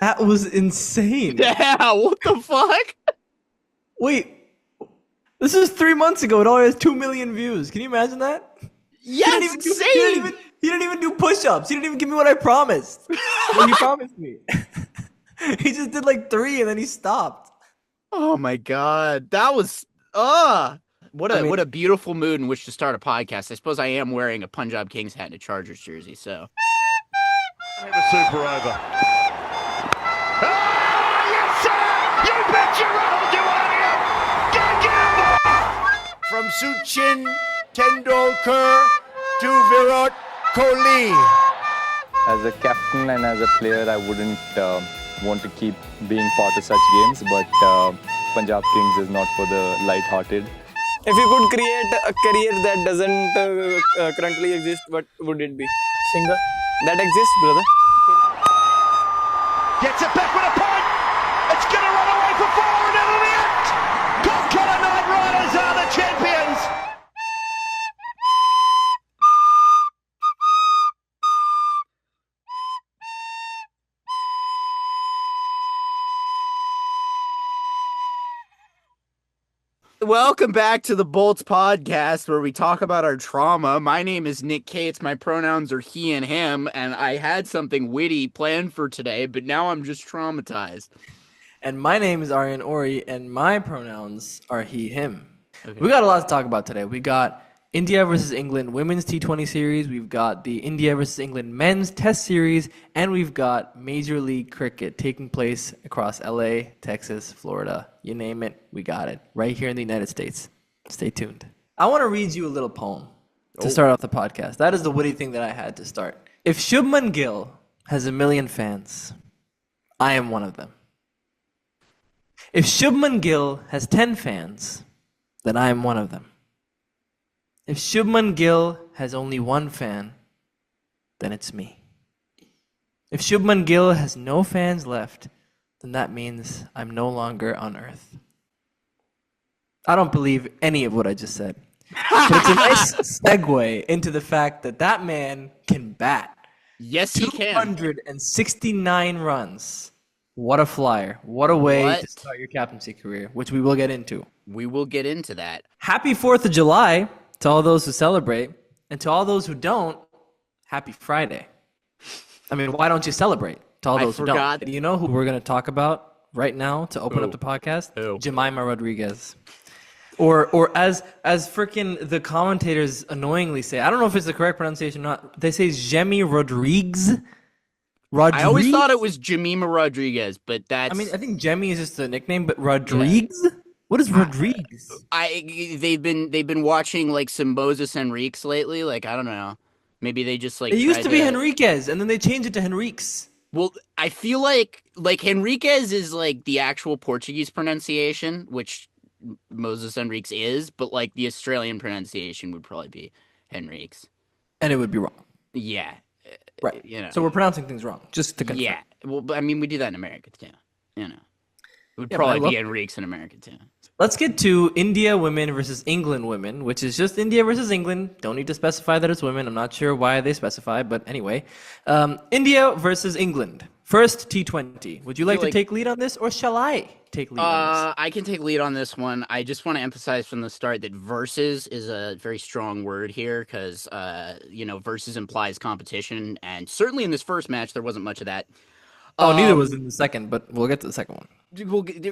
That was insane. Yeah, what the fuck? Wait, this is 3 months ago. It only has 2 million views. Can you imagine that? Yeah, it's insane. He didn't even do push-ups. He didn't even give me what I promised. What he promised me. He just did like 3 and then he stopped. Oh my god, that was what a beautiful mood in which to start a podcast. I suppose I am wearing a Punjab Kings hat and a Chargers jersey, so. The super over. Oh, yes, sir! You bet your roll, you From Sachin Tendulkar to Virat Kohli. As a captain and as a player, I wouldn't want to keep being part of such games, but Punjab Kings is not for the light-hearted. If you could create a career that doesn't currently exist, what would it be? Singer? That exists, brother. Gets it back with a point. It's going to run away for 4 and into the end. Kolkata Knight Riders are the champions. Welcome back to the Bolts podcast, where we talk about our trauma. My name is Nick Cates. My pronouns are he and him, and I had something witty planned for today, but now I'm just traumatized. And my name is Aryan Ori, and my pronouns are he, him. Okay. We got a lot to talk about today. We got India versus England women's T20 series. We've got the India versus England men's test series. And we've got Major League Cricket taking place across LA, Texas, Florida. You name it, we got it. Right here in the United States. Stay tuned. I want to read you a little poem to start off the podcast. That is the witty thing that I had to start. If Shubman Gill has 1 million fans, I am one of them. If Shubman Gill has 10 fans, then I am one of them. If Shubman Gill has only 1 fan, then it's me. If Shubman Gill has no fans left, then that means I'm no longer on Earth. I don't believe any of what I just said. But it's a nice segue into the fact that that man can bat. Yes, he can. 269 runs. What a flyer. What a way to start your captaincy career, which we will get into. We will get into that. Happy 4th of July to all those who celebrate. And to all those who don't, happy Friday. I mean, why don't you celebrate? To all those who don't. Do you know who we're going to talk about right now to open up the podcast? Who? Jemima Rodriguez. Or as freaking the commentators annoyingly say, I don't know if it's the correct pronunciation or not. They say Jemmy Rodriguez. I always thought it was Jemima Rodriguez, but that's... I mean, I think Jemmy is just a nickname, but Rodriguez? Yeah. What is Rodriguez? They've been watching like some Moses Henriques lately. Like, I don't know. Maybe they just like... It used to be Henriquez, and then they changed it to Henriques. Well, I feel like Henriquez is like the actual Portuguese pronunciation, which Moses Henriques is, but like the Australian pronunciation would probably be Henriques. And it would be wrong. Yeah. Right. You know. So we're pronouncing things wrong, just to confirm. Yeah. Well, but I mean, we do that in America too. You know. It would probably be Henriques in America too. Let's get to India women versus England women, which is just India versus England. Don't need to specify that it's women. I'm not sure why they specify, but anyway. India versus England. First T20. Would you like to take lead on this, or shall I take lead on this? I can take lead on this one. I just want to emphasize from the start that versus is a very strong word here because, versus implies competition. And certainly in this first match, there wasn't much of that. Neither was in the second, but we'll get to the second one.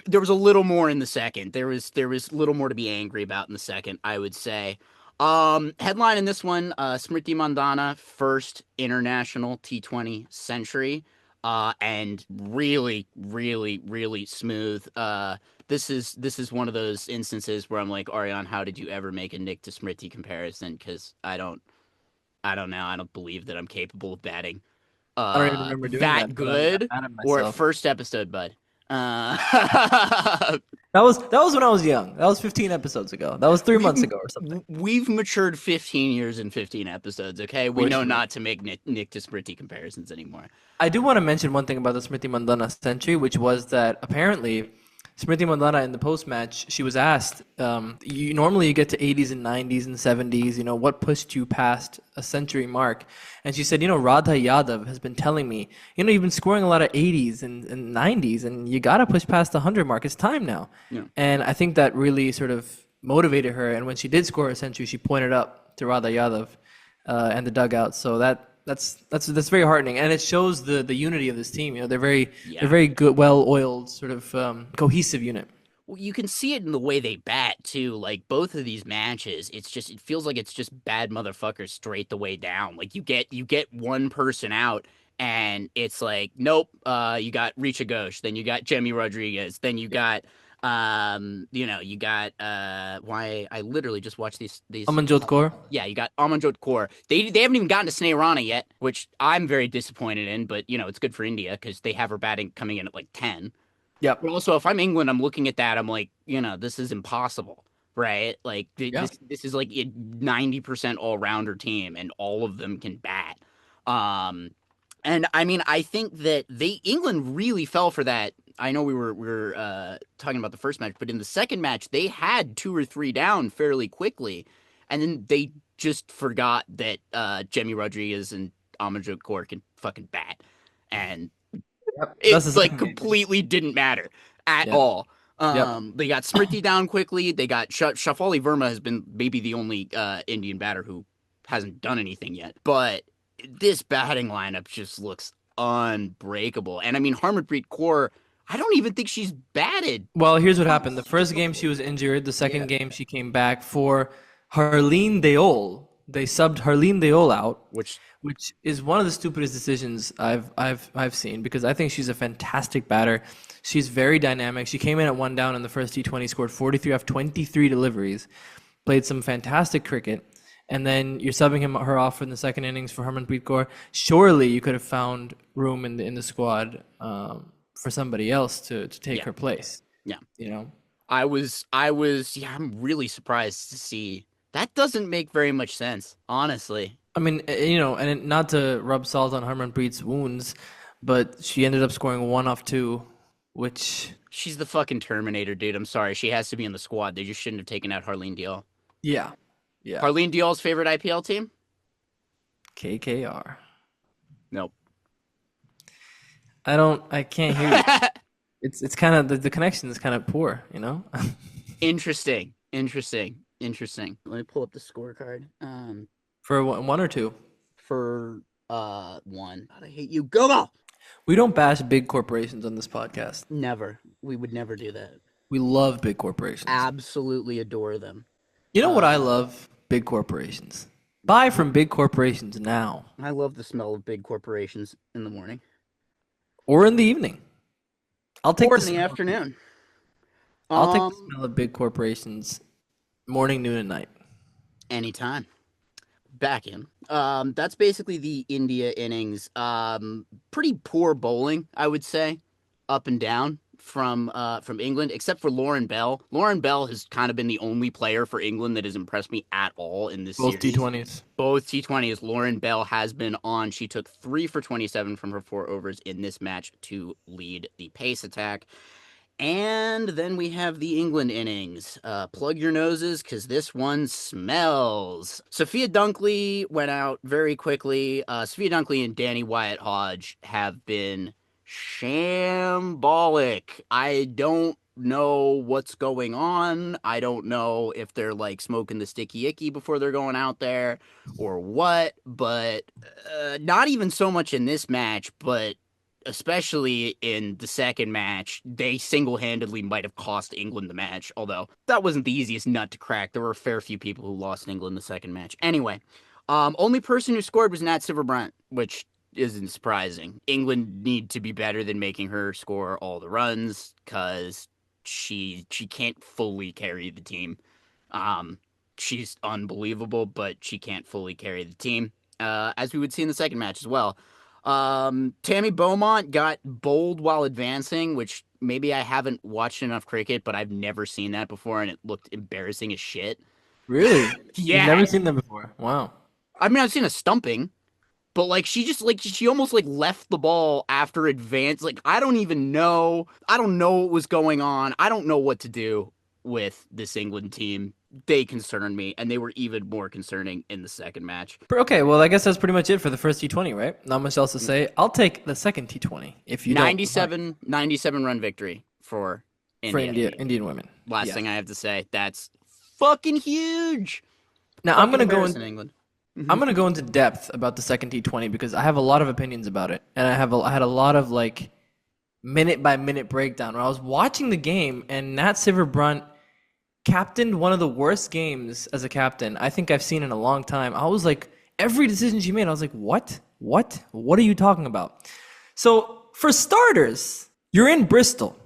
There was a little more in the second. There was a little more to be angry about in the second, I would say. Headline in this one, Smriti Mandhana, first international T20 century. And really, really, really smooth. This is one of those instances where I'm like, Aryan, how did you ever make a Nick to Smriti comparison? Because I don't know. I don't believe that I'm capable of batting I don't even remember doing that good. Or first episode, bud. That was when I was young. That was 15 episodes ago. That was 3 months ago or something. We've matured 15 years and 15 episodes, okay? We know not to make Nick to Smriti comparisons anymore. I do want to mention one thing about the Smriti Mandhana century, which was that apparently Smriti Mandhana in the post match, she was asked, normally you get to 80s and 90s and 70s, what pushed you past a century mark? And she said, Radha Yadav has been telling me, you've been scoring a lot of 80s and 90s, and you got to push past the 100 mark. It's time now. Yeah. And I think that really sort of motivated her. And when she did score a century, she pointed up to Radha Yadav and the dugout. So that's very heartening, and it shows the unity of this team. They're very good, well-oiled, sort of cohesive unit. Well, you can see it in the way they bat too. Like both of these matches, it feels like it's just bad motherfuckers straight the way down. Like you get one person out, and it's like, nope. You got Richa Ghosh, then you got Jemmy Rodriguez, then you got you got why I literally just watched these Amanjot Kaur. Yeah, you got Amanjot Kaur. They haven't even gotten to Sneh Rana yet, which I'm very disappointed in, but it's good for India because they have her batting coming in at like 10. Yep. But also, if I'm England, I'm looking at that, I'm like, this is impossible, right? Like this is like a 90% all-rounder team, and all of them can bat. And I mean, I think that England really fell for that. I know we were talking about the first match, but in the second match, they had 2 or 3 down fairly quickly, and then they just forgot that Jemmy Rodriguez and Amanjot Kaur can fucking bat, and it like completely didn't matter at all. They got Smriti down quickly. They got Shafali Verma has been maybe the only Indian batter who hasn't done anything yet, but this batting lineup just looks unbreakable. And I mean, Harmanpreet Kaur, I don't even think she's batted. Well, here's what happened. The first game she was injured. The second game she came back for Harleen Deol. They subbed Harleen Deol out, which is one of the stupidest decisions I've seen, because I think she's a fantastic batter. She's very dynamic. She came in at 1 down in the first T20, scored 43 off 23 deliveries, played some fantastic cricket, and then you're subbing her off in the second innings for Harmanpreet Kaur. Surely you could have found room in the squad for somebody else to take her place. Yeah. I'm really surprised to see. That doesn't make very much sense, honestly. I mean, and not to rub salt on Harmanpreet's wounds, but she ended up scoring 1 off 2, which... She's the fucking Terminator, dude. I'm sorry. She has to be in the squad. They just shouldn't have taken out Harleen Deol. Yeah. Harleen Deol's favorite IPL team? KKR. Nope. I can't hear you. It's kind of, the connection is kind of poor, Interesting. Let me pull up the scorecard. For 1 or 2? For 1. God, I hate you. Go! We don't bash big corporations on this podcast. Never. We would never do that. We love big corporations. Absolutely adore them. You know what I love? Big corporations. Buy from big corporations now. I love the smell of big corporations in the morning. Or in the evening. I'll take or in the afternoon. I'll take the smell of big corporations morning, noon, and night. Anytime. Back in. That's basically the India innings. Pretty poor bowling, I would say, up and down from England, except for Lauren Bell. Lauren Bell has kind of been the only player for England that has impressed me at all in this series. Both T20s. Lauren Bell has been on. She took 3 for 27 from her 4 overs in this match to lead the pace attack. And then we have the England innings. Plug your noses, because this one smells. Sophia Dunkley went out very quickly. Sophia Dunkley and Danny Wyatt Hodge have been shambolic. I don't know what's going on. I don't know if they're like smoking the sticky icky before they're going out there or what, but not even so much in this match, but especially in the second match, they single-handedly might have cost England the match, although that wasn't the easiest nut to crack. There were a fair few people who lost England the second match. Anyway, only person who scored was Nat Silverbrandt, which isn't surprising. England need to be better than making her score all the runs, because she can't fully carry the team. She's unbelievable, but she can't fully carry the team, as we would see in the second match as well. Tammy Beaumont got bowled while advancing, which maybe I haven't watched enough cricket, but I've never seen that before, and it looked embarrassing as shit. Really? Yeah. You've never seen that before? Wow. I mean, I've seen a stumping. But like she almost like left the ball after advance. Like I don't know what was going on. I don't know what to do with this England team. They concern me, and they were even more concerning in the second match. Okay, well, I guess that's pretty much it for the first T20, right? Not much else to say. I'll take the second T20 if you 97 run victory for India. Indian women. Last thing I have to say, that's fucking huge. Now I'm gonna go in England. I'm gonna go into depth about the second T20 because I have a lot of opinions about it, and I had a lot of like minute by minute breakdown where I was watching the game and Nat Sciver-Brunt captained one of the worst games as a captain I think I've seen in a long time. I was like, every decision she made, I was like, what are you talking about? So for starters, you're in Bristol,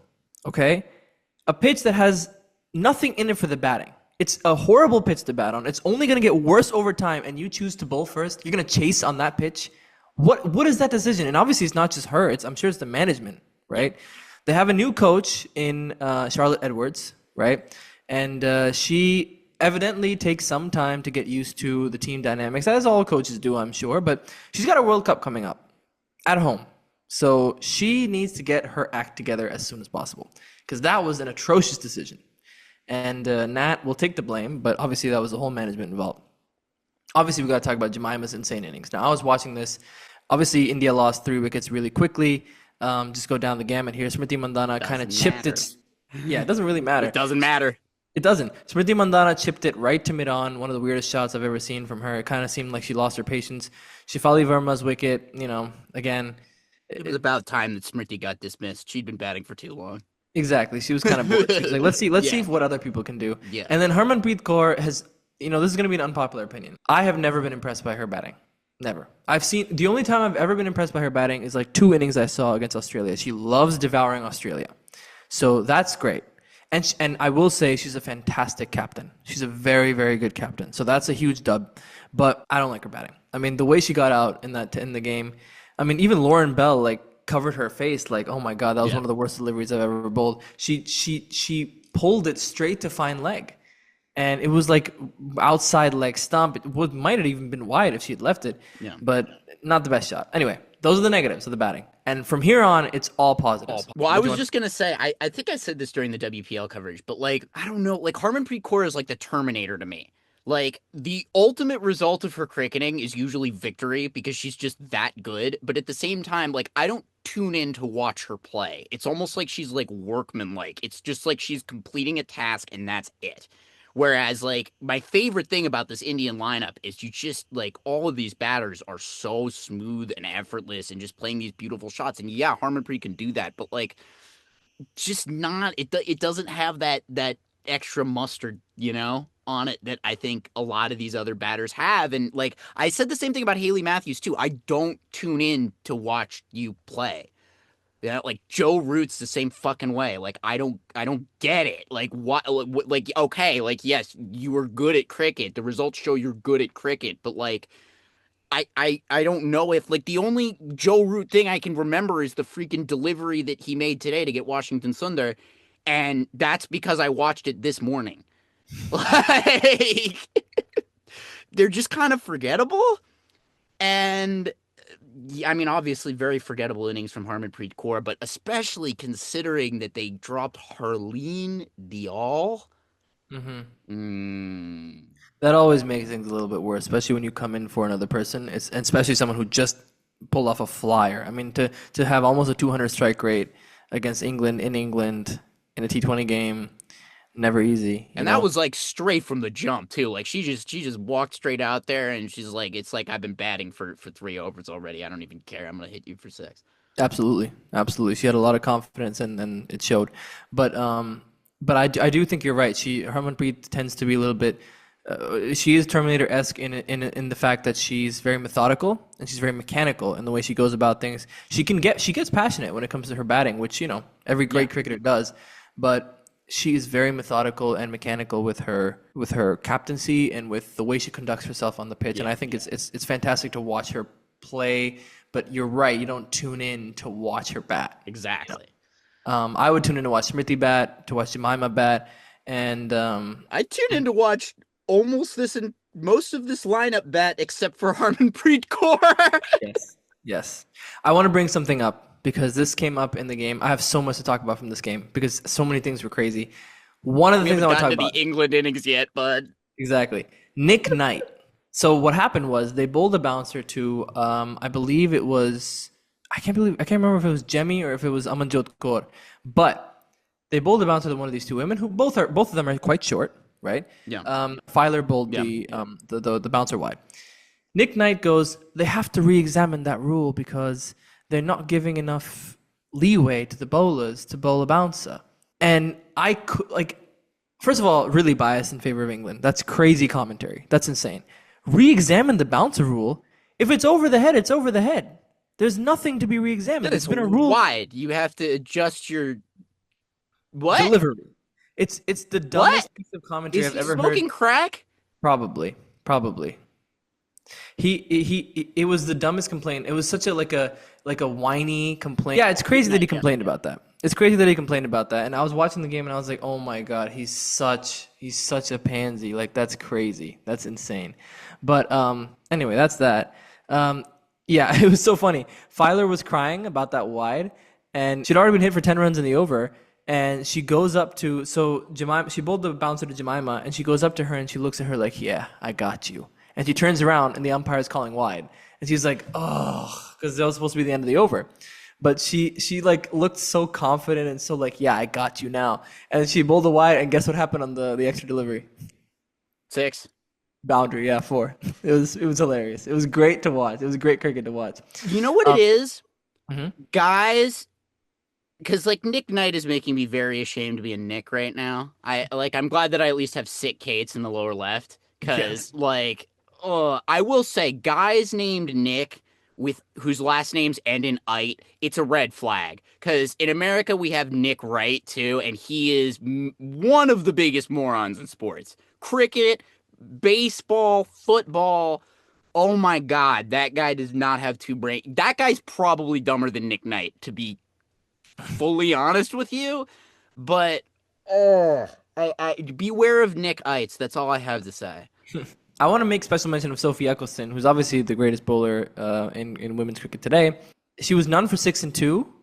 okay? A pitch that has nothing in it for the batting. It's a horrible pitch to bat on. It's only going to get worse over time, and you choose to bowl first. You're going to chase on that pitch. What is that decision? And obviously, it's not just her. I'm sure it's the management, right? They have a new coach in Charlotte Edwards, right? And she evidently takes some time to get used to the team dynamics, as all coaches do, I'm sure. But she's got a World Cup coming up at home. So she needs to get her act together as soon as possible because that was an atrocious decision. And Nat will take the blame, but obviously that was the whole management involved. Obviously, we got to talk about Jemima's insane innings. Now, I was watching this. Obviously, India lost 3 wickets really quickly. Just go down the gamut here. Smriti Mandhana kind of chipped it. Yeah, it doesn't really matter. It doesn't matter. It doesn't. Smriti Mandhana chipped it right to mid-on, one of the weirdest shots I've ever seen from her. It kind of seemed like she lost her patience. Shefali Verma's wicket, again. It was about time that Smriti got dismissed. She'd been batting for too long. Exactly. She was kind of bored. She was like, let's see what other people can do. Yeah. And then Harmanpreet Kaur has, this is going to be an unpopular opinion. I have never been impressed by her batting. Never. The only time I've ever been impressed by her batting is like 2 innings I saw against Australia. She loves devouring Australia. So that's great. And I will say she's a fantastic captain. She's a very, very good captain. So that's a huge dub. But I don't like her batting. I mean, the way she got out in the game, I mean, even Lauren Bell, like, covered her face like, oh my God, that was one of the worst deliveries I've ever bowled. She pulled it straight to fine leg. And it was like outside leg stump. It might have even been wide if she had left it. Yeah. But not the best shot. Anyway, those are the negatives of the batting. And from here on, it's all positives. Well, I was just going to say, I think I said this during the WPL coverage, but like, I don't know, like Harmanpreet Kaur is like the Terminator to me. Like, the ultimate result of her cricketing is usually victory because she's just that good. But at the same time, like, I don't tune in to watch her play. It's almost like she's, like, workmanlike. It's just like she's completing a task and that's it. Whereas, like, my favorite thing about this Indian lineup is you just, like, all of these batters are so smooth and effortless and just playing these beautiful shots. And, yeah, Harmanpreet can do that. But, like, just not – it doesn't have that extra mustard, on it that I think a lot of these other batters have. And like I said the same thing about Hayley Matthews too. I don't tune in to watch you play. Like Joe Root's the same fucking way. Like I don't get it. Like what like okay, like yes, you are good at cricket. The results show you're good at cricket, but like I don't know if like the only Joe Root thing I can remember is the freaking delivery that he made today to get Washington Sundar, and that's because I watched it this morning. Like, they're just kind of forgettable. And, I mean, obviously very forgettable innings from Harmanpreet Kaur, but especially considering that they dropped Harleen Dial. That always makes things a little bit worse, especially when you come in for another person, and especially someone who just pulled off a flyer. I mean, to have almost a 200 strike rate against England in England in a T20 game, never easy. And that was like straight from the jump too. Like she just walked straight out there and she's like, it's like I've been batting for 3 overs already. I don't even care. I'm gonna hit you for 6. Absolutely. She had a lot of confidence and it showed. But I do think you're right. Harmanpreet tends to be a little bit. She is Terminator-esque in the fact that she's very methodical and she's very mechanical in the way she goes about things. She gets passionate when it comes to her batting, which every great cricketer does. But she is very methodical and mechanical with her captaincy and with the way she conducts herself on the pitch. And I think it's fantastic to watch her play. But you're right, you don't tune in to watch her bat. Exactly. I would tune in to watch Smriti bat, to watch Jemima bat, and I tune in to watch almost this most of this lineup bet except for Harmanpreet Kaur. Yes. I want to bring something up because this came up in the game. I have so much to talk about from this game because so many things were crazy. One of the We things I haven't want to gotten talk to about. the England innings yet, but Exactly. Nick Knight. So what happened was they bowled a bouncer to I believe it was I can't remember if it was Jemmy or if it was Amanjot Kaur. But they bowled a bouncer to one of these two women who both of them are quite short, right? Yeah. Filer bowled the bouncer wide. Nick Knight goes, they have to re-examine that rule because they're not giving enough leeway to the bowlers to bowl a bouncer. And I could, like, first of all, really biased in favor of England. That's crazy commentary. That's insane. Re-examine the bouncer rule. If it's over the head, it's over the head. There's nothing to be re-examined. it's It's been a rule. wide. You have to adjust your what? Delivery. It's the dumbest piece of commentary Is I've he ever smoking heard. crack? Probably. It was the dumbest complaint. It was such a like a whiny complaint. Yeah, it's crazy that he complained about that. It's crazy that he complained about that. And I was watching the game and I was like, "Oh my god, he's such a pansy. Like that's crazy. That's insane." But anyway, that's that. Yeah, it was so funny. Filer was crying about that wide and she'd already been hit for 10 runs in the over. And she goes up to, so Jemima, she bowled the bouncer to Jemima, and she goes up to her and she looks at her like, yeah, I got you. And she turns around and the umpire is calling wide. And she's like, oh, because that was supposed to be the end of the over. But she like looked so confident and so like, yeah, I got you now. And she bowled a wide, and guess what happened on the extra delivery? 6. Boundary, yeah, 4. It was hilarious. It was great to watch. It was great cricket to watch. You know what it is? Mhm. Guys, because like Nick Knight is making me very ashamed to be a Nick right now. I'm glad that I at least have sick Kates in the lower left. Because I will say, guys named Nick with whose last names end in "ite," it's a red flag. Because in America we have Nick Wright too, and he is one of the biggest morons in sports. Cricket, baseball, football. Oh my God, that guy does not have two brains. That guy's probably dumber than Nick Knight, to be fully honest with you. But I beware of Nick Ites. That's all I have to say. I want to make special mention of Sophie Eccleston, who's obviously the greatest bowler in women's cricket today. She was none for 6 and 2.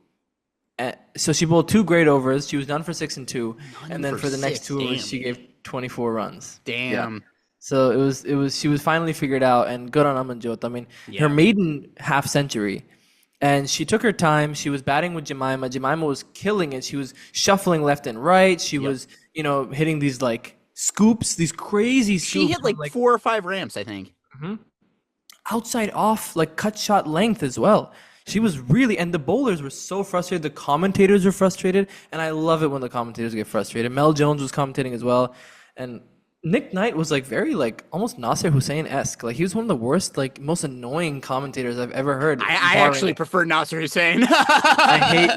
So she bowled 2 great overs. She was none for 6 and 2, and then for the next 2 overs, she gave 24 runs. Damn. Yeah. So it was she was finally figured out, and good on Amanjot. I mean, her maiden half century, and she took her time. She was batting with Jemima. Jemima was killing it. She was shuffling left and right. She was, hitting these like scoops, these crazy scoops. She hit like 4 or 5 ramps, I think. Outside off, like cut shot length as well. She was really, and the bowlers were so frustrated. The commentators were frustrated, and I love it when the commentators get frustrated. Mel Jones was commentating as well, and Nick Knight was like very like almost Nasser Hussain-esque. Like he was one of the worst, like most annoying commentators I've ever heard. I actually prefer Nasser Hussain. I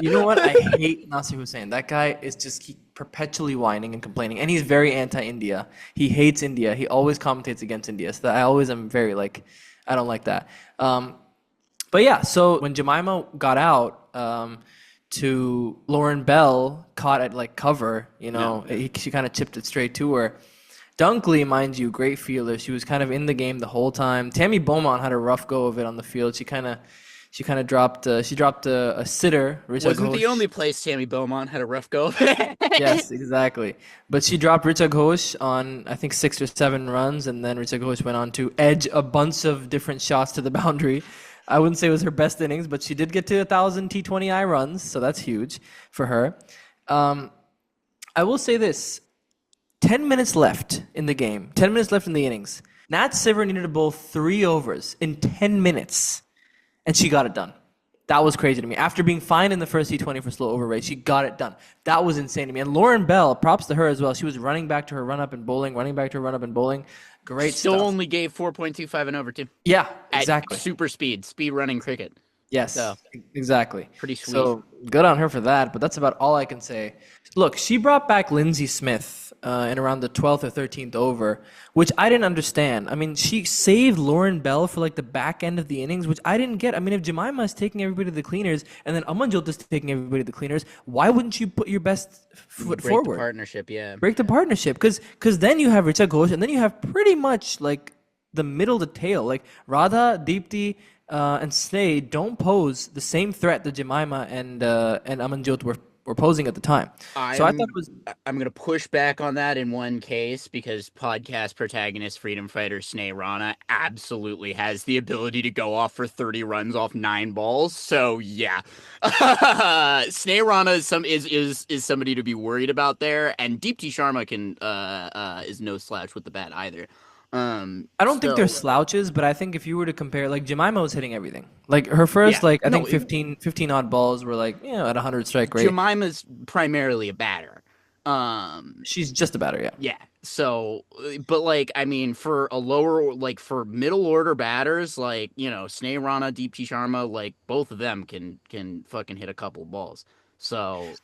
hate Nasser Hussain. That guy is just perpetually whining and complaining, and he's very anti-India. He hates India. He always commentates against India. So I always am very like, I don't like that. But yeah, so when Jemima got out, to Lauren Bell caught at like cover, she kind of chipped it straight to her. Dunkley, mind you, great fielder. She was kind of in the game the whole time. Tammy Beaumont had a rough go of it on the field. She kind of dropped a sitter. Wasn't the only place Tammy Beaumont had a rough go of it. Yes, exactly. But she dropped Richa Ghosh on I think 6 or 7 runs, and then Richa Ghosh went on to edge a bunch of different shots to the boundary. I wouldn't say it was her best innings, but she did get to 1,000 T20I runs, so that's huge for her. I will say this. 10 minutes left in the game. 10 minutes left in the innings. Nat Siver needed to bowl 3 overs in 10 minutes, and she got it done. That was crazy to me. After being fined in the first T20 for slow over rate, she got it done. That was insane to me. And Lauren Bell, props to her as well. She was running back to her run-up and bowling, Great Still stuff. only gave 4.25 and over, too. Yeah, exactly. At super speed running cricket. Yes, So, exactly. pretty sweet. So good on her for that, but that's about all I can say. Look, she brought back Lindsay Smith in around the 12th or 13th over, which I didn't understand. I mean, she saved Lauren Bell for like the back end of the innings, which I didn't get. I mean, if Jemima is taking everybody to the cleaners and then Amanjot is taking everybody to the cleaners, why wouldn't you put your best foot forward? Break the partnership, yeah. Break the partnership, because then you have Richa Ghosh, and then you have pretty much like the middle to tail. Like Radha, Deepti, and Sneh don't pose the same threat that Jemima and Amanjot were posing at the time. So I thought it was. I'm gonna push back on that in one case because podcast protagonist, freedom fighter Sneh Rana absolutely has the ability to go off for 30 runs off 9 balls. So yeah, Sneh Rana is somebody to be worried about there, and Deepti Sharma is no slouch with the bat either. I don't think they're slouches, but I think if you were to compare, like Jemima was hitting everything. Like her first, I think 15 odd balls were like, at 100 strike rate. Jemima's primarily a batter. She's just a batter, yeah. Yeah. So, but like, I mean, for a lower, like for middle order batters, like, Sneh Rana, Deepti Sharma, like both of them can fucking hit a couple balls. So,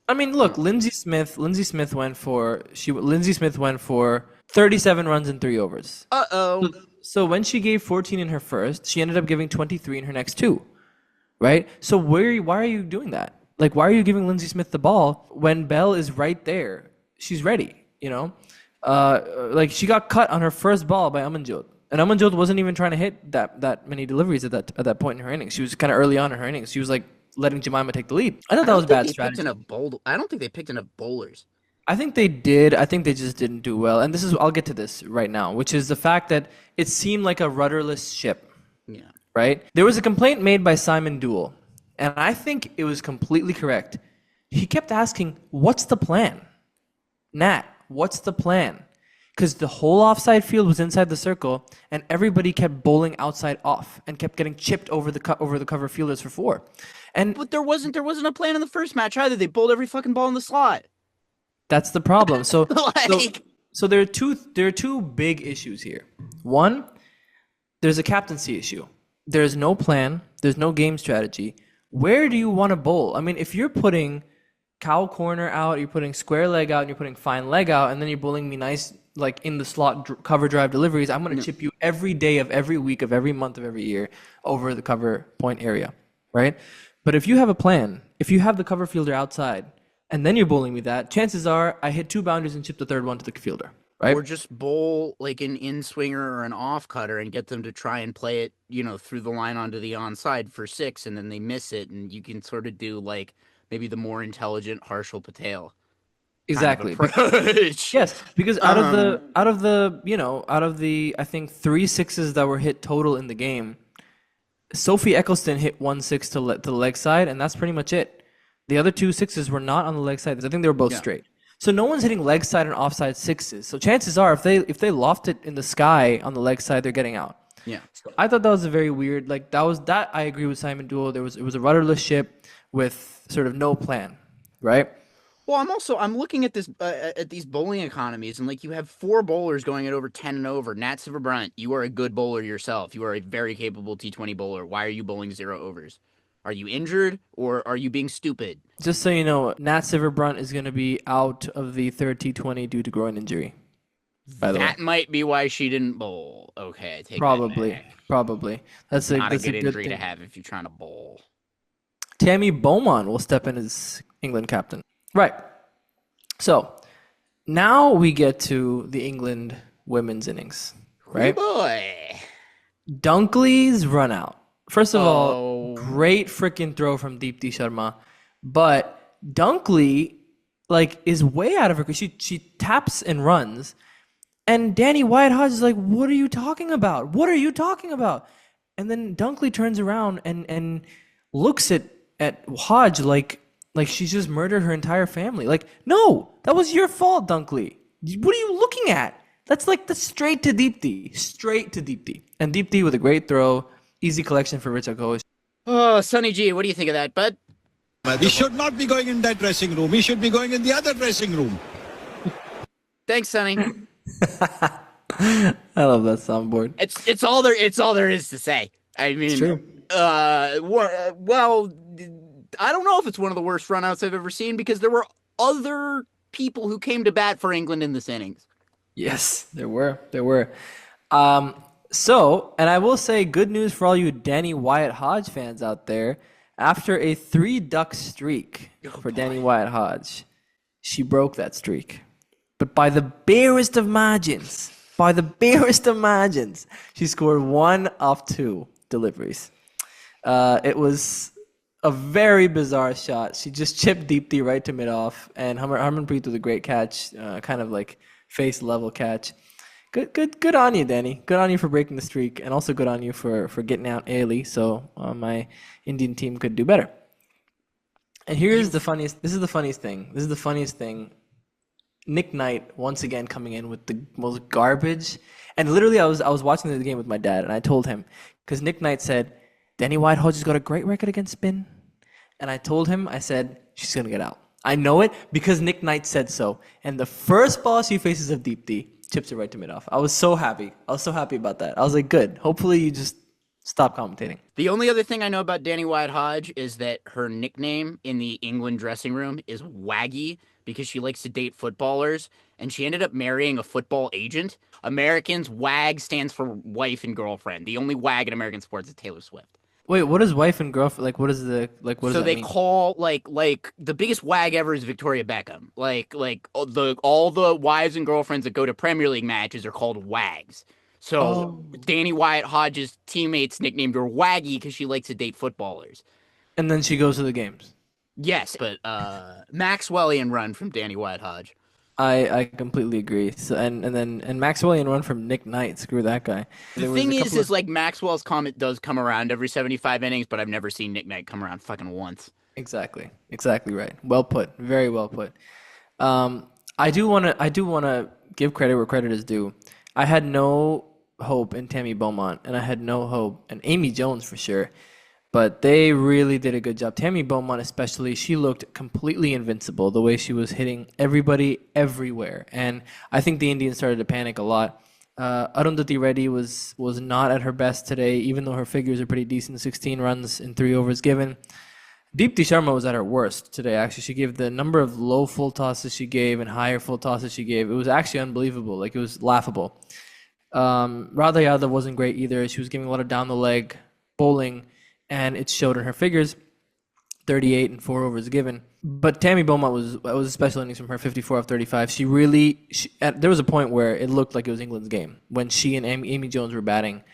I mean, look, Lindsay Smith went for 37 runs in 3 overs. So when she gave 14 in her first, she ended up giving 23 in her next 2, right? So why are you doing that? Like, why are you giving Lindsay Smith the ball when Bell is right there? She's ready, Like, she got cut on her first ball by Amanjot. And Amanjot wasn't even trying to hit that many deliveries at that point in her innings. She was kind of early on in her innings. She was like letting Jemima take the lead. I thought that was bad strategy. I don't think they picked enough bowlers. I think they did. I think they just didn't do well. And I'll get to this right now, which is the fact that it seemed like a rudderless ship. Yeah. Right? There was a complaint made by Simon Duell, and I think it was completely correct. He kept asking, what's the plan? Nat, what's the plan? Because the whole offside field was inside the circle, and everybody kept bowling outside off and kept getting chipped over the cover fielders for 4. But there wasn't a plan in the first match either. They bowled every fucking ball in the slot. That's the problem. So, so there are two big issues here. One, there's a captaincy issue. There's no plan. There's no game strategy. Where do you want to bowl? I mean, if you're putting cow corner out, you're putting square leg out, and you're putting fine leg out, and then you're bowling me nice, like in the slot cover drive deliveries, I'm going to chip you every day of every week of every month of every year over the cover point area, right? But if you have a plan, if you have the cover fielder outside, and then you're bowling me that, chances are I hit 2 boundaries and chip the third one to the fielder, right? Or just bowl like an in-swinger or an off-cutter and get them to try and play it, through the line onto the onside for 6, and then they miss it, and you can sort of do like maybe the more intelligent Harshal Patel. Exactly. Yes, because out of the I think 3 sixes that were hit total in the game, Sophie Eccleston hit 1 6 to the leg side, and that's pretty much it. The other 2 sixes were not on the leg side. I think they were both straight. So no one's hitting leg side and offside 6s. So chances are, if they loft it in the sky on the leg side, they're getting out. Yeah. So I thought that was a very weird. Like that. I agree with Simon Duell. It was a rudderless ship with sort of no plan, right? Well, I'm looking at this at these bowling economies, and like you have 4 bowlers going at over 10 and over. Nat Silverbrunt, you are a good bowler yourself. You are a very capable T20 bowler. Why are you bowling 0 overs? Are you injured or are you being stupid? Just so you know, Nat Silverbrunt is going to be out of the third T20 due to groin injury. By the way, that might be why she didn't bowl. Okay, take probably. that back. Probably. That's not a good injury thing to have if you're trying to bowl. Tammy Beaumont will step in as England captain. Right. So now we get to the England women's innings. Right. Oh boy. Dunkley's run out. First of all, great freaking throw from Deepti Sharma, but Dunkley is way out of her. She taps and runs, and Danny White-Hodge is like, "What are you talking about? What are you talking about?" And then Dunkley turns around and looks at Hodge like she's just murdered her entire family. Like, no, that was your fault, Dunkley. What are you looking at? That's straight to Deepti, and Deepti with a great throw. Easy collection for Richard Ghosh. Oh, Sonny G, what do you think of that, bud? He should not be going in that dressing room. He should be going in the other dressing room. Thanks, Sonny. I love that soundboard. It's all there is to say. I mean, it's true. Well, I don't know if it's one of the worst runouts I've ever seen because there were other people who came to bat for England in this innings. Yes, there were. So, and I will say good news for all you Danny Wyatt-Hodge fans out there. After a 3-duck streak for Danny Wyatt-Hodge, she broke that streak. But by the barest of margins. by the barest of margins. She scored 1 of 2 deliveries. It was a very bizarre shot. She just chipped Deepti right to mid-off, and Harmanpreet with a great catch, kind of like face level catch. Good on you, Danny. Good on you for breaking the streak, and also good on you for getting out early, so my Indian team could do better. And here's the funniest. This is the funniest thing. Nick Knight once again coming in with the most garbage. And literally, I was watching the game with my dad, and I told him because Nick Knight said, "Danny Whitehodge has got a great record against spin," and I told him, I said, "She's gonna get out. I know it because Nick Knight said so." And the first ball she faces of Deepti chips it right to mid-off. I was so happy. About that. I was like, good. Hopefully you just stop commentating. The only other thing I know about Danny Whitehodge is that her nickname in the England dressing room is Waggy because she likes to date footballers, and she ended up marrying a football agent. Americans, WAG stands for wife and girlfriend. The only WAG in American sports is Taylor Swift. Wait, what is wife and girlfriend? Like, what is the what does So that they mean? call like the biggest wag ever is Victoria Beckham. Like all the wives and girlfriends that go to Premier League matches are called wags. So Danny Whitehodge's teammates nicknamed her Waggy because she likes to date footballers. And then she goes to the games. Yes, but Maxwellian run from Danny Whitehodge. I completely agree. So and Maxwellian run from Nick Knight. Screw that guy. The thing is like Maxwell's comment does come around every 75 innings, but I've never seen Nick Knight come around fucking once. Exactly right. Well put. Very well put. I do wanna give credit where credit is due. I had no hope in Tammy Beaumont, and I had no hope in Amy Jones for sure. But they really did a good job. Tammy Beaumont especially, she looked completely invincible the way she was hitting everybody everywhere. And I think the Indians started to panic a lot. Arundhati Reddy was not at her best today, even though her figures are pretty decent, 16 runs in 3 overs given. Deepti Sharma was at her worst today, actually. She gave the number of low full tosses she gave and higher full tosses she gave. It was actually unbelievable. Like, it was laughable. Radha Yadav wasn't great either. She was giving a lot of down the leg bowling, and it showed in her figures, 38 and 4 overs given. But Tammy Beaumont was a special innings from her, 54 of 35. There was a point where it looked like it was England's game when she and Amy Jones were batting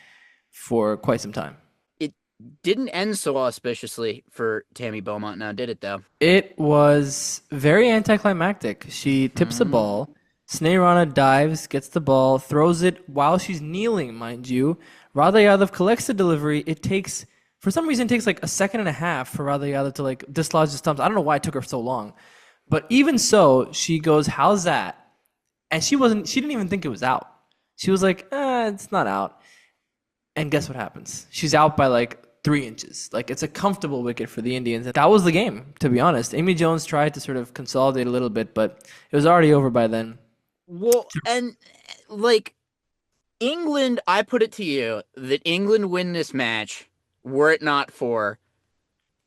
for quite some time. It Didn't end so auspiciously for Tammy Beaumont now, did it, though? It was very anticlimactic. She tips the ball. Sneha dives, gets the ball, throws it while she's kneeling, mind you. Radha Yadav collects the delivery. For some reason, it takes like a second and a half for Radha Yadav to like dislodge the stumps. I don't know why it took her so long. But even so, she goes, "How's that?" And she didn't even think it was out. She was like, "It's not out." And guess what happens? She's out by like 3 inches. Like, it's a comfortable wicket for the Indians. That was the game, to be honest. Amy Jones tried to sort of consolidate a little bit, but it was already over by then. Well, and like England, I put it to you that England win this match were it not for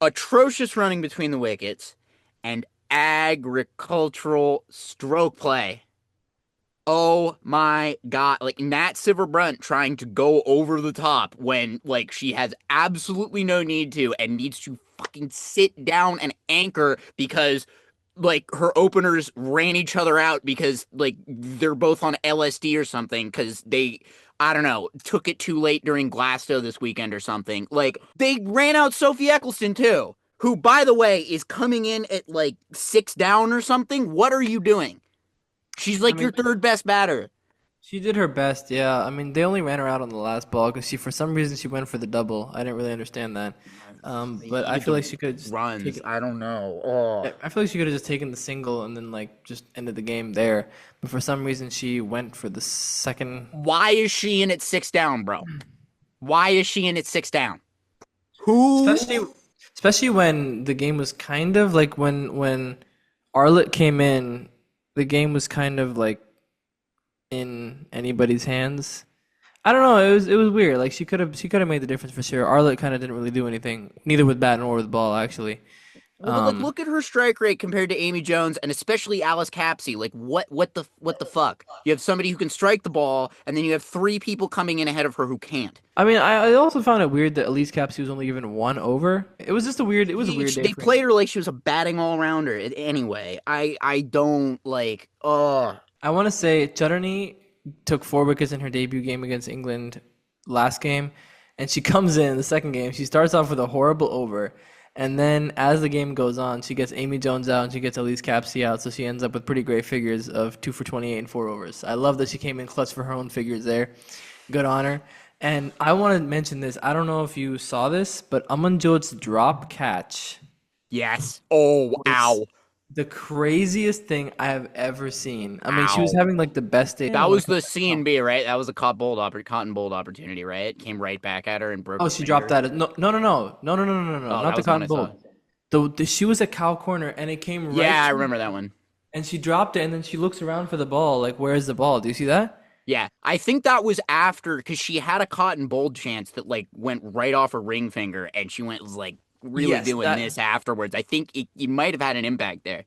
atrocious running between the wickets and agricultural stroke play. Oh my God. Like Nat Silverbrunt trying to go over the top when like she has absolutely no need to and needs to fucking sit down and anchor because like her openers ran each other out because like they're both on LSD or something because they, I don't know, took it too late during Glasgow this weekend or something. Like, they ran out Sophie Eccleston, too, who, by the way, is coming in at, like, 6 down or something. What are you doing? She's, like, your third best batter. She did her best, yeah. I mean, they only ran her out on the last ball because for some reason, she went for the double. I didn't really understand that. But I feel like she could just runs. I don't know. Oh. I feel like she could have just taken the single and then like just ended the game there. But for some reason, she went for the second. Why is she in at 6 down, bro? Why is she in at 6 down? Who? Especially when the game was kind of like when Arlott came in, the game was kind of like in anybody's hands. I don't know. It was weird. Like she could have made the difference for sure. Arlott kind of didn't really do anything, neither with bat nor with ball actually. Well, look at her strike rate compared to Amy Jones and especially Alice Capsey. Like what the fuck? You have somebody who can strike the ball, and then you have 3 people coming in ahead of her who can't. I mean, I also found it weird that Elise Capsey was only given 1 over. It was just a weird. It was a weird day. They played her like she was a batting all rounder. Anyway, I don't like. I want to say Chutney took 4 wickets in her debut game against England last game, and she comes in the second game. She starts off with a horrible over, and then as the game goes on, she gets Amy Jones out and she gets Elise Capsey out, so she ends up with pretty great figures of 2 for 28 and 4 overs. I love that she came in clutch for her own figures there. Good on her. And I want to mention this. I don't know if you saw this, but Amanjot's drop catch. Yes. Oh, ow. The craziest thing I have ever seen. I mean, she was having like the best day. That was the C&B, right? That was a cotton bold opportunity, right? It came right back at her and broke. Oh, she dropped that. No, not the cotton bold. She was at cow corner and it came right. Yeah, I remember that one. And she dropped it and then she looks around for the ball. Like, where's the ball? Do you see that? Yeah, I think that was after, because she had a cotton bold chance that like went right off her ring finger, and she was like really doing this afterwards. I think you might have had an impact there.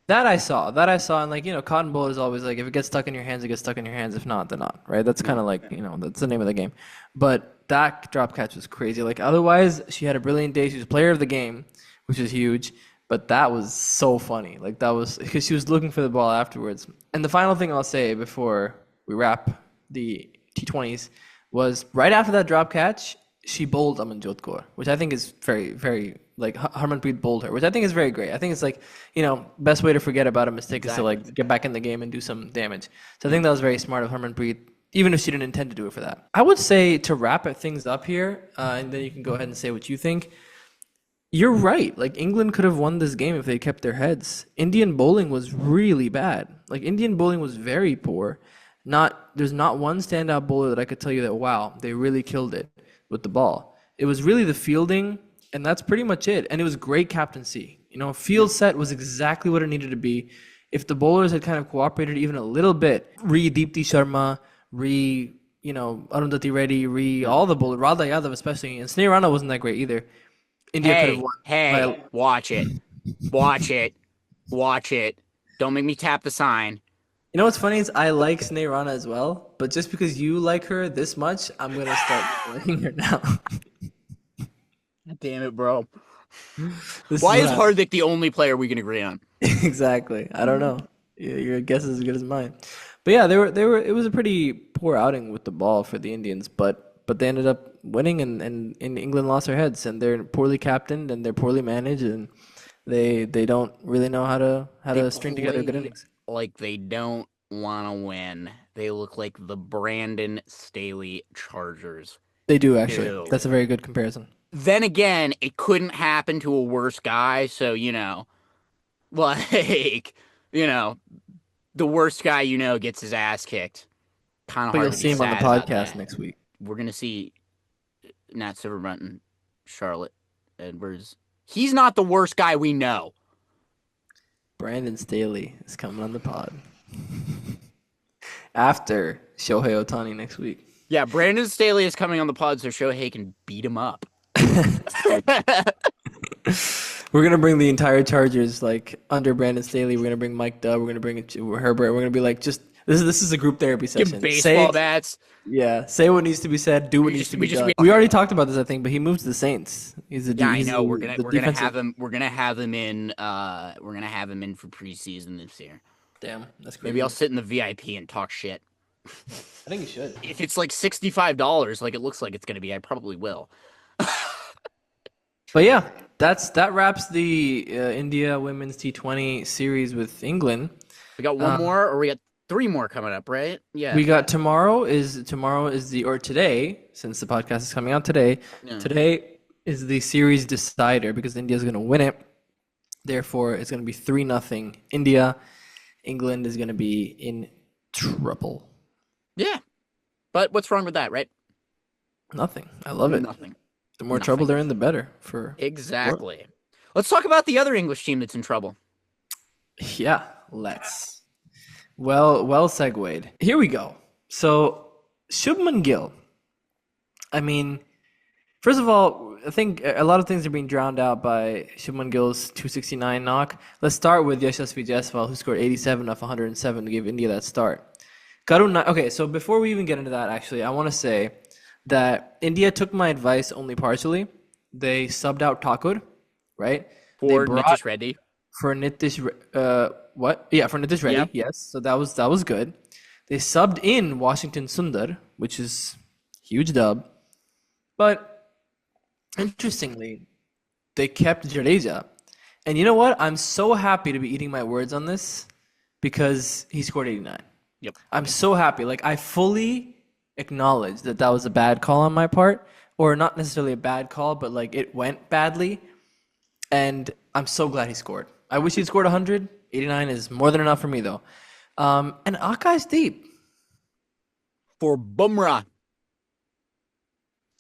That I saw, and like, you know, cotton bowl is always like, if it gets stuck in your hands, it gets stuck in your hands. If not, then not, right? That's kind of like, you know, that's the name of the game. But that drop catch was crazy. Like, otherwise, she had a brilliant day. She was player of the game, which is huge. But that was so funny. Like, that was because she was looking for the ball afterwards. And the final thing I'll say before we wrap the T20s was right after that drop catch, she bowled Amanjot Kaur, which I think is very, very, like, Harmanpreet bowled her, which I think is very great. I think it's like, you know, best way to forget about a mistake is to like get back in the game and do some damage. So I think that was very smart of Harmanpreet, even if she didn't intend to do it for that. I would say to wrap things up here, and then you can go ahead and say what you think. You're right. Like, England could have won this game if they kept their heads. Indian bowling was really bad. Like, Indian bowling was very poor. There's not one standout bowler that I could tell you that, wow, they really killed it with the ball. It was really the fielding, and that's pretty much it. And it was great captaincy. You know, field set was exactly what it needed to be. If the bowlers had kind of cooperated even a little bit, Deepti Sharma, Arundhati Reddy, all the bowlers, Radha Yadav especially, and Sneh Rana wasn't that great either. India could have won. Hey, watch it. Watch it. Don't make me tap the sign. You know what's funny is I like Sneh Rana as well, but just because you like her this much, I'm going to start liking her now. Damn it, bro. Why is Hardik the only player we can agree on? Exactly. I don't know. Your guess is as good as mine. But yeah, it was a pretty poor outing with the ball for the Indians, but they ended up winning, and England lost their heads, and they're poorly captained and they're poorly managed, and they don't really know how to string together good innings. Like they don't want to win. They look like the Brandon Staley Chargers. They do, actually. That's a very good comparison. Then again, it couldn't happen to a worse guy, so, you know, like, you know, the worst guy you know gets his ass kicked. Kind of hard to be sad. But you'll see him on the podcast next week. We're going to see Nat Silverbunt, Charlotte Edwards. He's not the worst guy we know. Brandon Staley is coming on the pod after Shohei Ohtani next week. Yeah, Brandon Staley is coming on the pod so Shohei can beat him up. We're going to bring the entire Chargers, like, under Brandon Staley. We're going to bring Mike Dubb. We're going to bring Herbert. We're going to be like, just, this is a group therapy session. Give baseball bats. Yeah, say what needs to be said, do what needs to be done. We already talked about this, I think, but he moves to the Saints. I know. We're gonna have him. We're gonna have him in. We're gonna have him in for preseason this year. Damn, that's crazy. Maybe I'll sit in the VIP and talk shit. I think you should. If it's like $65, like it looks like it's gonna be, I probably will. But yeah, that wraps the India Women's T20 series with England. We got one more, or we got 3 more coming up, right? Yeah. We got today, since the podcast is coming out today. Yeah. Today is the series decider because India's going to win it. Therefore, it's going to be 3-0 India. England is going to be in trouble. Yeah. But what's wrong with that, right? Nothing. I love it. Nothing. The more trouble they're in, the better. Exactly. Work. Let's talk about the other English team that's in trouble. Yeah, let's. Well segued. Here we go. So, Shubman Gill. I mean, first of all, I think a lot of things are being drowned out by Shubman Gill's 269 knock. Let's start with Yashasvi Jaiswal, who scored 87 off 107 to give India that start. Okay, so before we even get into that, actually, I want to say that India took my advice only partially. They subbed out Thakur, right? For Nitish Reddy. For Nitish, for Nitish Reddy, yep. Yes. So that was good. They subbed in Washington Sundar, which is huge dub. But interestingly, they kept Jadeja. And you know what? I'm so happy to be eating my words on this because he scored 89. Yep. I'm so happy. Like, I fully acknowledge that that was a bad call on my part, or not necessarily a bad call, but like it went badly. And I'm so glad he scored. I wish he'd scored 100. 89 is more than enough for me, though. And Akai's deep. For Bumrah.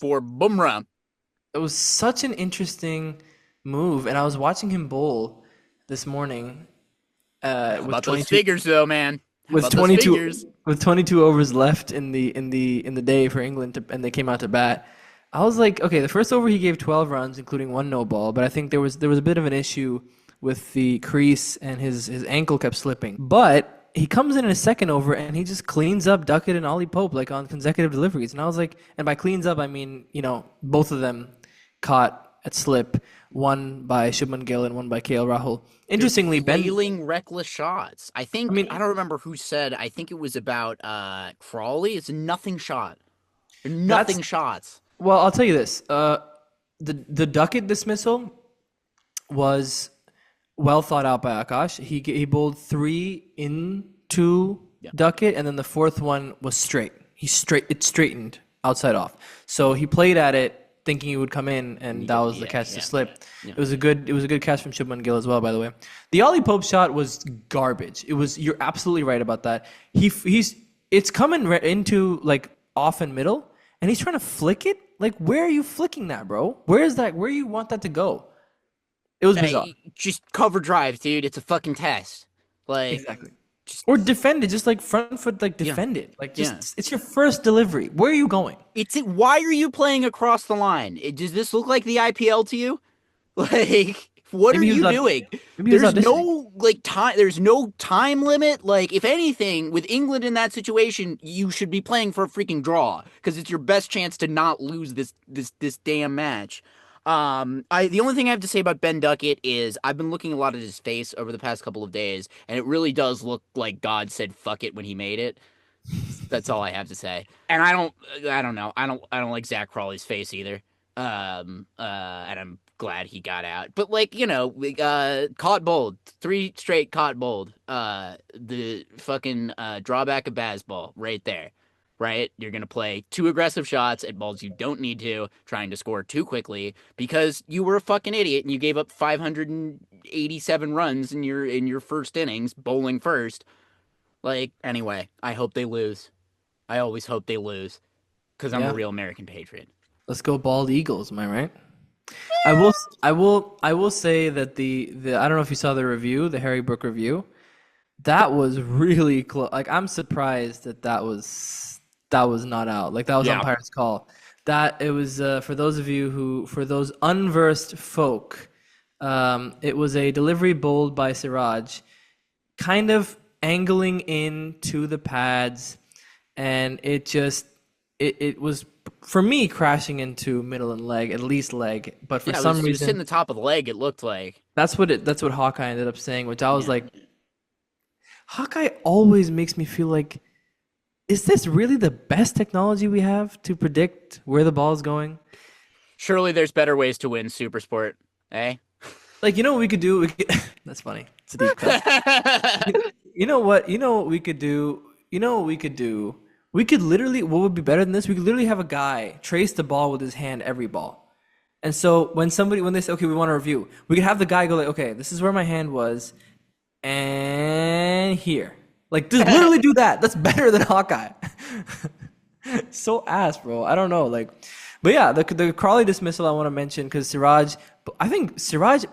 It was such an interesting move, and I was watching him bowl this morning. How With about those 22 figures, though, man? How with about those 22 figures? with 22 overs left in the day for England, and they came out to bat. I was like, okay, the first over he gave 12 runs, including one no ball, but I think there was a bit of an issue with the crease, and his ankle kept slipping. But he comes in his second over and he just cleans up Duckett and Ollie Pope like on consecutive deliveries. And I was like, and by cleans up I mean, both of them caught at slip, one by Shubman Gill and one by KL Rahul. Interestingly, Ben Flailing reckless shots. I don't remember who said. I think it was about Crawley. It's a nothing shot. Nothing shots. Well, I'll tell you this. The Duckett dismissal was well thought out by Akash. He bowled 3 into Duckett, and then the fourth one was straight. It straightened outside off. So he played at it thinking he would come in, and that was the catch to slip. Yeah. It was a good catch from Shubman Gill as well, by the way. The Ollie Pope shot was garbage. You're absolutely right about that. It's coming into like off and middle, and he's trying to flick it. Like, where are you flicking that, bro? Where is that? Where you want that to go? It was bizarre. Just cover drives, dude. It's a fucking test. Like, Exactly. Or defend it, just like front foot, like defend it. Like, it's your first delivery. Where are you going? Why are you playing across the line? Does this look like the IPL to you? Like, what are you doing? There's no time. There's no time limit. Like, if anything, with England in that situation, you should be playing for a freaking draw because it's your best chance to not lose this damn match. The only thing I have to say about Ben Duckett is I've been looking a lot at his face over the past couple of days, and it really does look like God said "fuck it" when he made it. That's all I have to say. And I don't know. I don't like Zach Crawley's face either. And I'm glad he got out. But caught bold, 3 straight caught bold. The fucking drawback of baseball right there. Right? You're going to play 2 aggressive shots at balls you don't need to, trying to score too quickly because you were a fucking idiot and you gave up 587 runs in your first innings, bowling first. Like, anyway, I hope they lose. I always hope they lose because I'm a real American patriot. Let's go bald Eagles, am I right? I will say that the I don't know if you saw the review, the Harry Brook review. That was really close. Like, I'm surprised that was not out. Like, that was umpire's call. That it was for those unversed folk. It was a delivery bowled by Siraj, kind of angling into the pads, and it was for me crashing into middle and leg, at least leg. But for some reason, it was hitting the top of the leg. It looked like that's what Hawkeye ended up saying, which I was like, Hawkeye always makes me feel like, is this really the best technology we have to predict where the ball is going? Surely there's better ways to win Supersport, eh? Like, what we could do? That's funny. It's a deep cut. You know what we could do? We could literally, what would be better than this? We could literally have a guy trace the ball with his hand every ball. And so when they say, okay, we want to review, we could have the guy go like, okay, this is where my hand was, and here. Like, just literally do that. That's better than Hawkeye. So ass, bro. I don't know. Like, but yeah, the Crawley dismissal I want to mention because Siraj,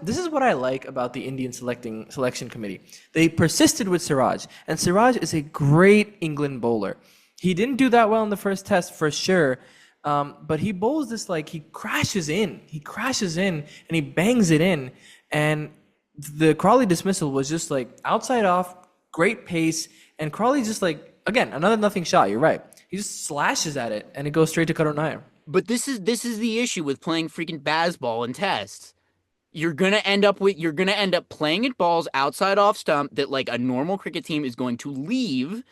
this is what I like about the Indian selection committee. They persisted with Siraj, and Siraj is a great England bowler. He didn't do that well in the first test for sure, but he bowls this like he crashes in, and he bangs it in, and the Crawley dismissal was just like outside off. Great pace, and Crawley just like, again, another nothing shot. You're right. He just slashes at it, and it goes straight to Qatar Nair. But this is the issue with playing freaking baseball in tests. You're gonna end up playing at balls outside off stump that like a normal cricket team is going to leave,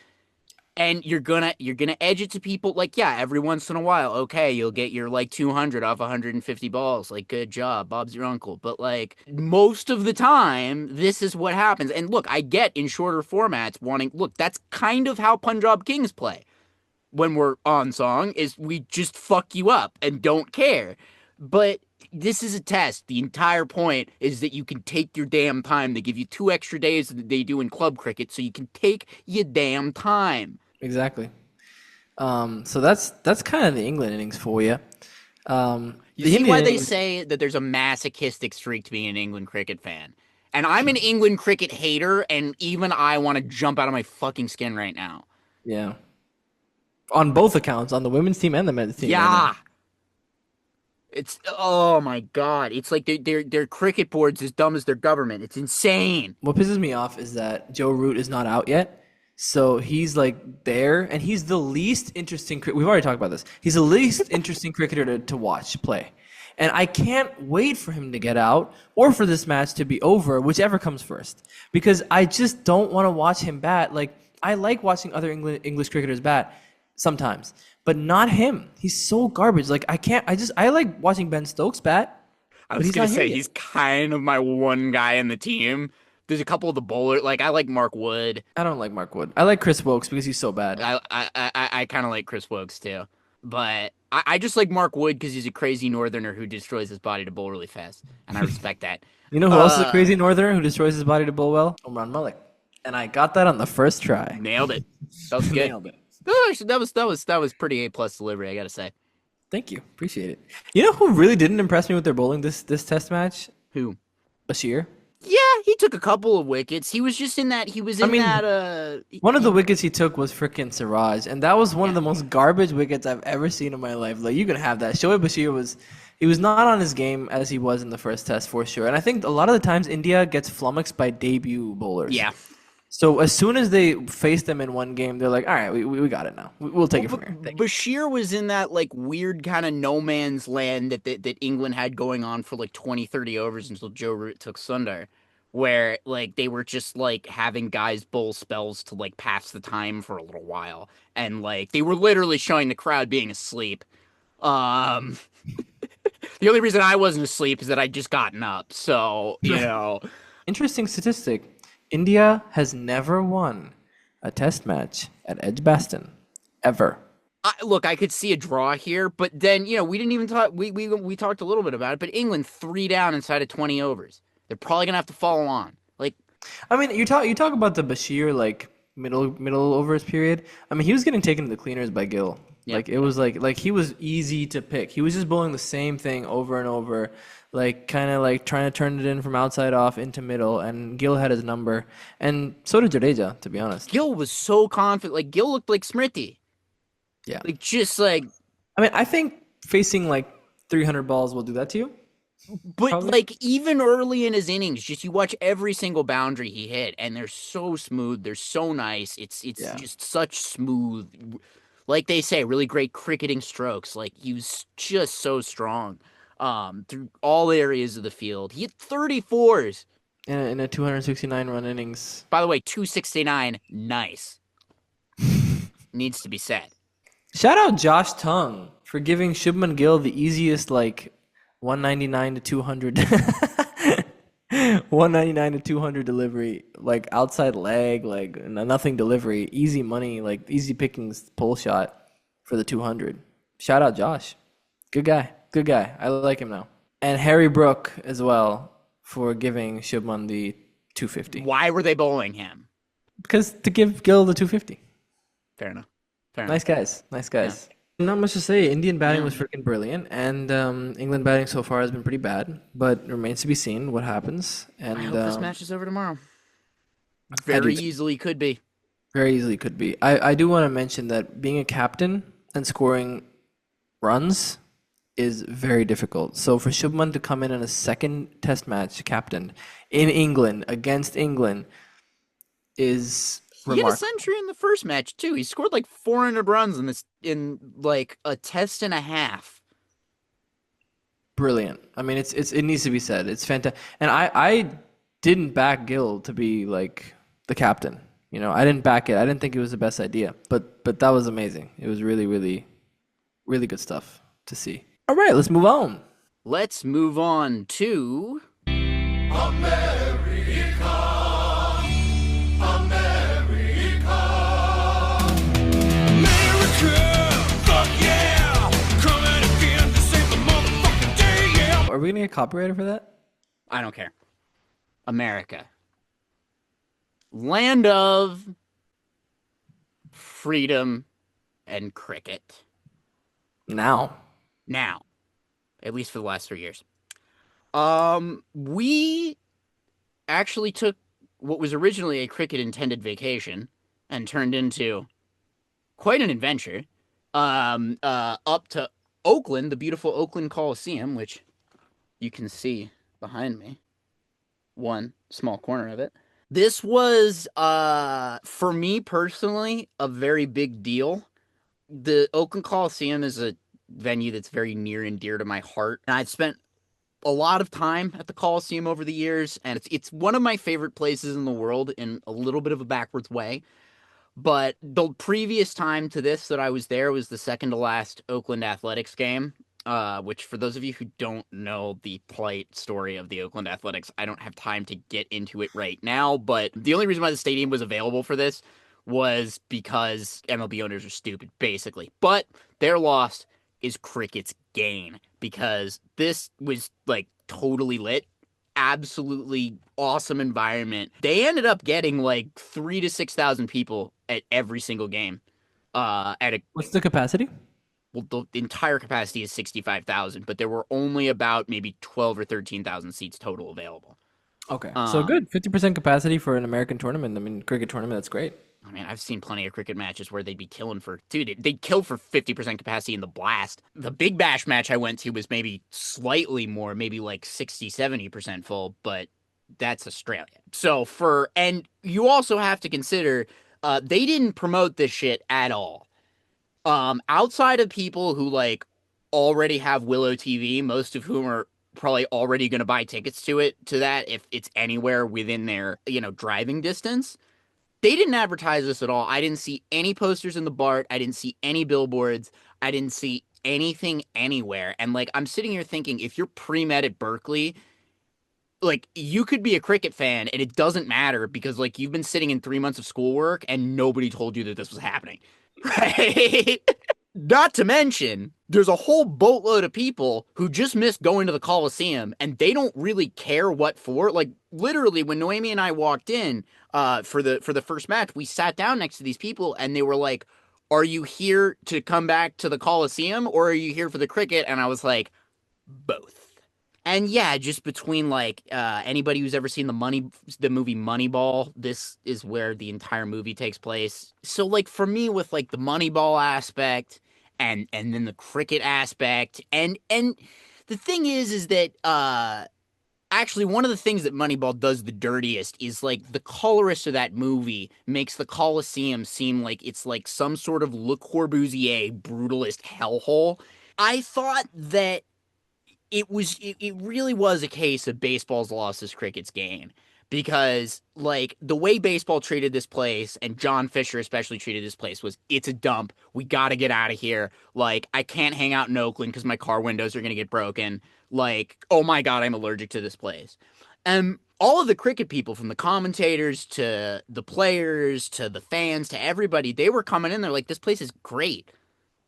And you're gonna edge it to people like, yeah, every once in a while, okay, you'll get your like 200 off 150 balls, like good job, Bob's your uncle. But like most of the time, this is what happens. And look, I get in shorter formats wanting, look, that's kind of how Punjab Kings play when we're on song, is we just fuck you up and don't care. But this is a test. The entire point is that you can take your damn time. They give you 2 extra days that they do in club cricket, so you can take your damn time. Exactly. So that's kind of the England innings for you. You see why they say that there's a masochistic streak to being an England cricket fan. And I'm an England cricket hater, and even I want to jump out of my fucking skin right now. Yeah. On both accounts, on the women's team and the men's team. Yeah. It's, oh my God. It's like their cricket board's as dumb as their government. It's insane. What pisses me off is that Joe Root is not out yet. So he's like there, and he's the least interesting. We've already talked about this. He's the least interesting cricketer to watch play. And I can't wait for him to get out or for this match to be over, whichever comes first. Because I just don't want to watch him bat. Like, I like watching other English cricketers bat sometimes, but not him. He's so garbage. Like, I like watching Ben Stokes bat. I was going to say, he's kind of my one guy in the team. There's a couple of the bowlers. Like, I like Mark Wood. I don't like Mark Wood. I like Chris Wokes because he's so bad. I kind of like Chris Wokes, too. But I just like Mark Wood because he's a crazy northerner who destroys his body to bowl really fast. And I respect that. You know who else is a crazy northerner who destroys his body to bowl well? Omran Malik. And I got that on the first try. Nailed it. That was good. Nailed it. That was pretty A+ delivery, I gotta say. Thank you. Appreciate it. You know who really didn't impress me with their bowling this test match? Who? Bashir. Yeah, he took a couple of wickets. He was just in that. One of the wickets he took was freaking Siraj, and that was one of the most garbage wickets I've ever seen in my life. Like, you can have that. Shoaib Bashir was not on his game as he was in the first test for sure. And I think a lot of the times India gets flummoxed by debut bowlers. Yeah. So as soon as they face them in one game, they're like, all right, we got it now. We'll take it from here. Bashir was in that like weird kind of no man's land that England had going on for like 20, 30 overs until Joe Root took Sundar, where like they were just like having guys bowl spells to like pass the time for a little while. And like they were literally showing the crowd being asleep. The only reason I wasn't asleep is that I'd just gotten up. So, you know. Interesting statistic. India has never won a test match at Edgbaston, ever. Look, I could see a draw here, but then, you know, we didn't even talk. We talked a little bit about it, but England 3 down inside of 20 overs. They're probably gonna have to follow on. Like, I mean, you talk about the Bashir like middle overs period. I mean, he was getting taken to the cleaners by Gill. Yeah. Like, it was like he was easy to pick. He was just bowling the same thing over and over. Like, kind of like trying to turn it in from outside off into middle, and Gill had his number, and so did Jadeja, to be honest. Gill was so confident. Like, Gill looked like Smriti. Yeah. Like, just like... I mean, I think facing like 300 balls will do that to you. But, probably. Like, even early in his innings, just you watch every single boundary he hit, and they're so smooth. They're so nice. It's just such smooth... Like they say, really great cricketing strokes. Like, he was just so strong. Through all areas of the field. He hit 34s. In a 269-run innings. By the way, 269, nice. Needs to be said. Shout out Josh Tung for giving Shubman Gill the easiest, like, 199 to 200 199 to 200 delivery, like, outside leg, like, nothing delivery, easy money, like, easy pickings pull shot for the 200. Shout out Josh. Good guy. Good guy. I like him now. And Harry Brook as well for giving Shubman the 250. Why were they bowling him? Because to give Gill the 250. Fair enough. Nice guys. Yeah. Not much to say. Indian batting was freaking brilliant, and England batting so far has been pretty bad, but it remains to be seen what happens. And I hope this match is over tomorrow. Very easily could be. Very easily could be. I do want to mention that being a captain and scoring runs is very difficult. So for Shubman to come in a second test match captain in England against England is remarkable. He had a century in the first match too. He scored like 400 runs in like a test and a half. Brilliant. I mean, it needs to be said. It's fantastic. And I didn't back Gill to be like the captain. You know, I didn't back it. I didn't think it was the best idea, but that was amazing. It was really, really, really good stuff to see. All right, let's move on. Let's move on to Are we gonna get copyrighted for that? I don't care. America. Land of freedom and cricket. Now. Now. At least for the last 3 years. We actually took what was originally a cricket intended vacation and turned into quite an adventure. Up to Oakland, the beautiful Oakland Coliseum, which you can see behind me. One small corner of it. This was, for me personally, a very big deal. The Oakland Coliseum is a venue that's very near and dear to my heart. And I've spent a lot of time at the Coliseum over the years, and it's one of my favorite places in the world in a little bit of a backwards way. But the previous time to this that I was there was the second to last Oakland Athletics game. Which, for those of you who don't know the plight story of the Oakland Athletics, I don't have time to get into it right now, but the only reason why the stadium was available for this was because MLB owners are stupid, basically. But their loss is cricket's gain, because this was, like, totally lit. Absolutely awesome environment. They ended up getting, like, 3,000 to 6,000 people at every single game. What's the capacity? Well, the entire capacity is 65,000, but there were only about maybe 12 or 13,000 seats total available. Okay, so good. 50% capacity for an American tournament. I mean, cricket tournament, that's great. I mean, I've seen plenty of cricket matches where they'd be killing for... Dude, they'd kill for 50% capacity in the blast. The Big Bash match I went to was maybe slightly more, maybe like 60, 70% full, but that's Australia. And you also have to consider, they didn't promote this shit at all. Outside of people who, like, already have Willow TV, most of whom are probably already going to buy tickets to that if it's anywhere within their, driving distance, they didn't advertise this at all. I didn't see any posters in the BART. I didn't see any billboards. I didn't see anything anywhere. And, like, I'm sitting here thinking, if you're pre-med at Berkeley, like, you could be a cricket fan and it doesn't matter because, like, you've been sitting in 3 months of schoolwork and nobody told you that this was happening. Right? Not to mention, there's a whole boatload of people who just missed going to the Coliseum, and they don't really care what for. Like, literally, when Noemi and I walked in for the first match, we sat down next to these people, and they were like, "Are you here to come back to the Coliseum, or are you here for the cricket?" And I was like, "Both." And yeah, just between, like, anybody who's ever seen the movie Moneyball, this is where the entire movie takes place. So, like, for me, with, like, the Moneyball aspect and then the cricket aspect, and the thing is that actually one of the things that Moneyball does the dirtiest is, like, the colorist of that movie makes the Coliseum seem like it's like some sort of Le Corbusier brutalist hellhole. I thought that it really was a case of baseball's loss is cricket's gain, because, like, the way baseball treated this place, and John Fisher especially treated this place, was, it's a dump. We got to get out of here. Like, I can't hang out in Oakland because my car windows are going to get broken. Like, oh my God, I'm allergic to this place. And all of the cricket people, from the commentators to the players to the fans to everybody, they were coming in there like, this place is great.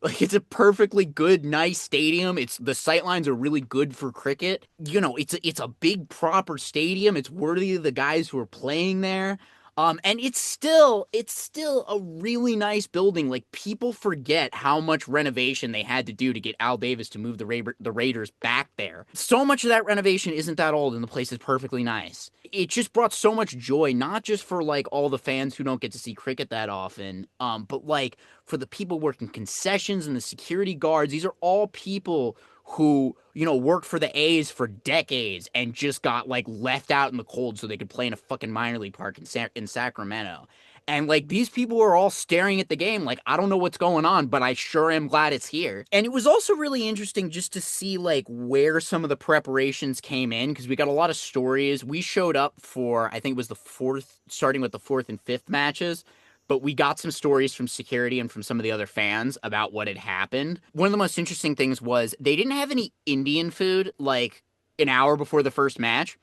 Like, it's a perfectly good, nice stadium. The sightlines are really good for cricket. It's a big, proper stadium. It's worthy of the guys who are playing there. And it's still a really nice building. Like, people forget how much renovation they had to do to get Al Davis to move the Raiders back there. So much of that renovation isn't that old, and the place is perfectly nice. It just brought so much joy, not just for, like, all the fans who don't get to see cricket that often, but, like, for the people working concessions and the security guards. These are all people who, worked for the A's for decades and just got, like, left out in the cold so they could play in a fucking minor league park in Sacramento. And like these people are all staring at the game like, I don't know what's going on, but I sure am glad it's here. And it was also really interesting just to see like where some of the preparations came in, because we got a lot of stories. We showed up for, I think it was the fourth, starting with the fourth and fifth matches, but we got some stories from security and from some of the other fans about what had happened. One of the most interesting things was they didn't have any Indian food like an hour before the first match.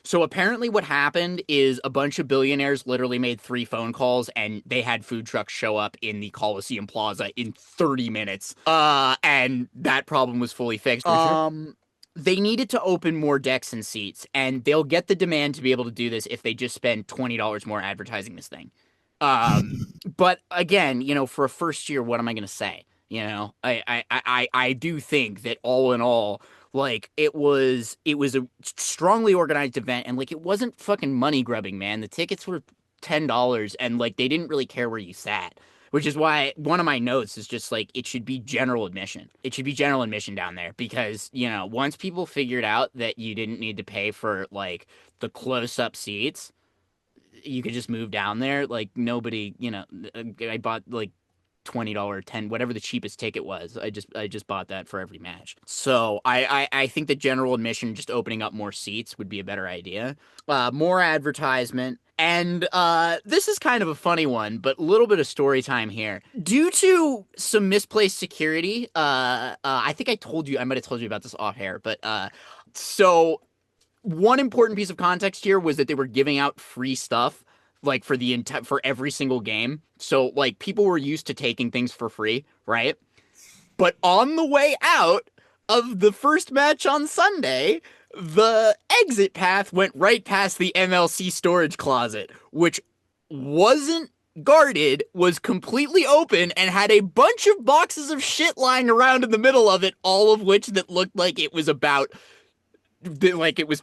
So apparently what happened is a bunch of billionaires literally made 3 phone calls and they had food trucks show up in the Coliseum Plaza in 30 minutes. And that problem was fully fixed. They needed to open more decks and seats, and they'll get the demand to be able to do this if they just spend $20 more advertising this thing. But again, you know, for a first year, what am I going to say? You know, I do think that all in all, like it was a strongly organized event, and like it wasn't fucking money grubbing, man. The tickets were $10, and like they didn't really care where you sat, which is why one of my notes is just like it should be general admission. It should be general admission down there, because you know once people figured out that you didn't need to pay for like the close up seats, you could just move down there. Like nobody, you know, I bought like $20, 10, whatever the cheapest ticket was. I just bought that for every match. So I think that general admission, just opening up more seats, would be a better idea. More advertisement. And this is kind of a funny one, but a little bit of story time here. Due to some misplaced security, I think I might have told you about this off air, but so one important piece of context here was that they were giving out free stuff like for for every single game. So like people were used to taking things for free, right? But on the way out of the first match on Sunday, the exit path went right past the MLC storage closet, which wasn't guarded, was completely open, and had a bunch of boxes of shit lying around in the middle of it, all of which that looked like it was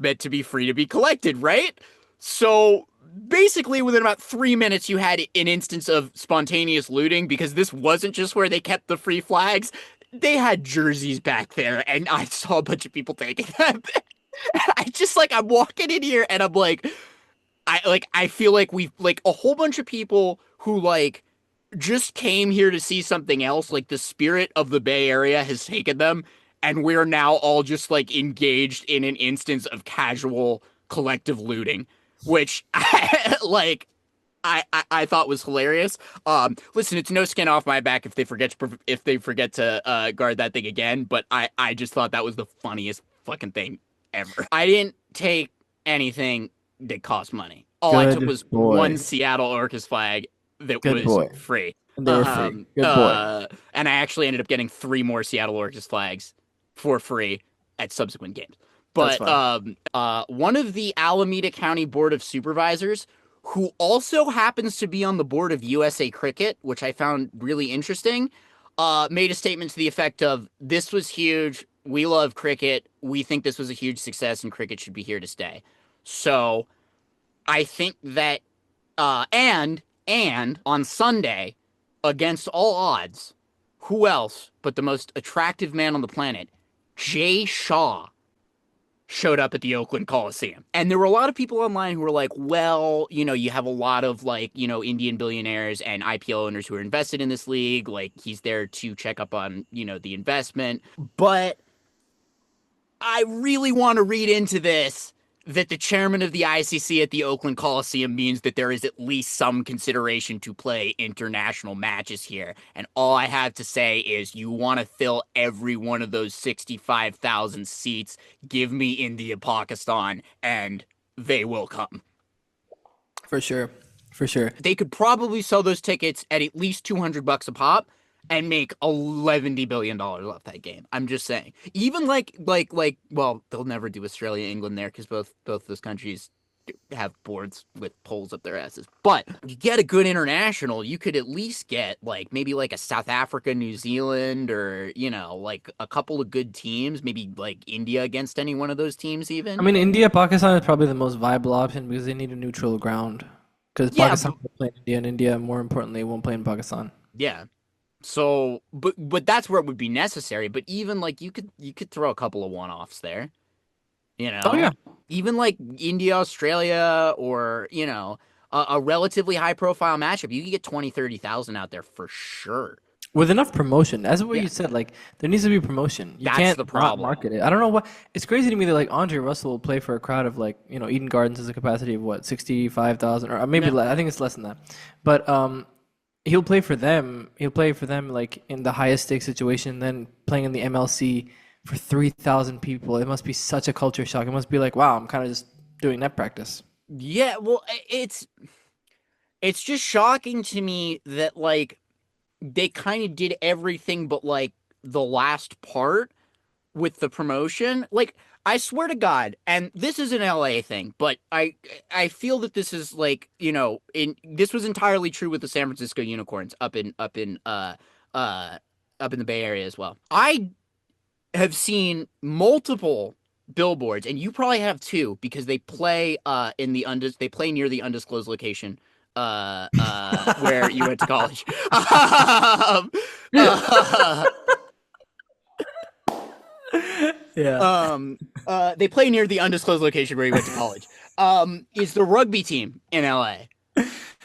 meant to be free to be collected, right? So basically within about 3 minutes you had an instance of spontaneous looting, because this wasn't just where they kept the free flags. They had jerseys back there, and I saw a bunch of people taking them. I'm walking in here and I'm like, I feel like we've like a whole bunch of people who like just came here to see something else. Like the spirit of the Bay Area has taken them, and we're now all just like engaged in an instance of casual collective looting, which I thought was hilarious. Listen, it's no skin off my back if they forget to guard that thing again, but I just thought that was the funniest fucking thing ever. I didn't take anything that cost money. All I took was one Seattle Orcas flag that was free. And they were free. Good boy. And I actually ended up getting 3 more Seattle Orcas flags for free at subsequent games. But one of the Alameda County Board of Supervisors, who also happens to be on the board of USA Cricket, which I found really interesting, made a statement to the effect of, "This was huge. We love cricket. We think this was a huge success, and cricket should be here to stay." So I think that, and on Sunday, against all odds, who else but the most attractive man on the planet, Jay Shaw, showed up at the Oakland Coliseum. And there were a lot of people online who were like, well, you know, you have a lot of like, you know, Indian billionaires and IPL owners who are invested in this league. Like he's there to check up on, you know, the investment. But I really want to read into this that the chairman of the ICC at the Oakland Coliseum means that there is at least some consideration to play international matches here. And all I have to say is, you want to fill every one of those 65,000 seats, give me India, Pakistan, and they will come. For sure. For sure. They could probably sell those tickets at least $200 a pop and make $11 billion off that game. I'm just saying. Even well, they'll never do Australia, England there, because both those countries have boards with poles up their asses. But you get a good international, you could at least get like maybe like a South Africa, New Zealand, or you know, like a couple of good teams, maybe like India against any one of those teams even. I mean, India, Pakistan is probably the most viable option because they need a neutral ground. Because Pakistan will play in India, and India, more importantly, won't play in Pakistan. Yeah. So, but that's where it would be necessary. But even like you could throw a couple of one-offs there, you know. Oh yeah. Even like India, Australia, or you know, a relatively high profile matchup, you can get 20, 30,000 out there for sure. With enough promotion, that's what Yeah. you said. Like there needs to be promotion. You That's can't the not problem. market it. I don't know what. It's crazy to me that like Andre Russell will play for a crowd of like Eden Gardens has a capacity of what 65,000 or maybe I think it's less than that. But he'll play for them. He'll play for them like in the highest stake situation. Then playing in the MLC for 3,000 people. It must be such a culture shock. It must be like, wow, I'm kind of just doing net practice. Yeah, well, it's just shocking to me that like they kind of did everything but like the last part with the promotion. Like I swear to God, and this is an LA thing, but I feel that this is like, this was entirely true with the San Francisco Unicorns up in the Bay Area as well. I have seen multiple billboards, and you probably have too, because they play they play near the undisclosed location where you went to college. They play near the undisclosed location where you went to college. Is the rugby team in LA.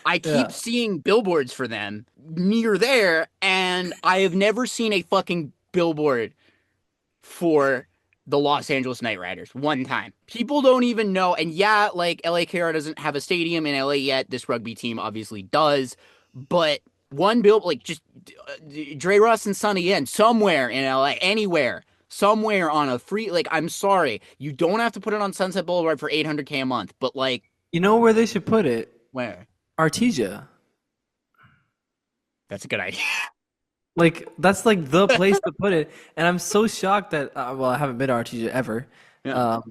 I keep seeing billboards for them near there, and I have never seen a fucking billboard for the Los Angeles Knight Riders one time. People don't even know. And yeah, like LAKR doesn't have a stadium in LA yet. This rugby team obviously does. But one bill, like just Dre Russ and Sonny Yen somewhere in LA, anywhere, somewhere on a free, like, I'm sorry, you don't have to put it on Sunset Boulevard for $800K a month, but like, You know where they should put it? where? Artesia. That's a good idea. Like that's like the place to put it, and I'm so shocked that I haven't been to Artesia ever,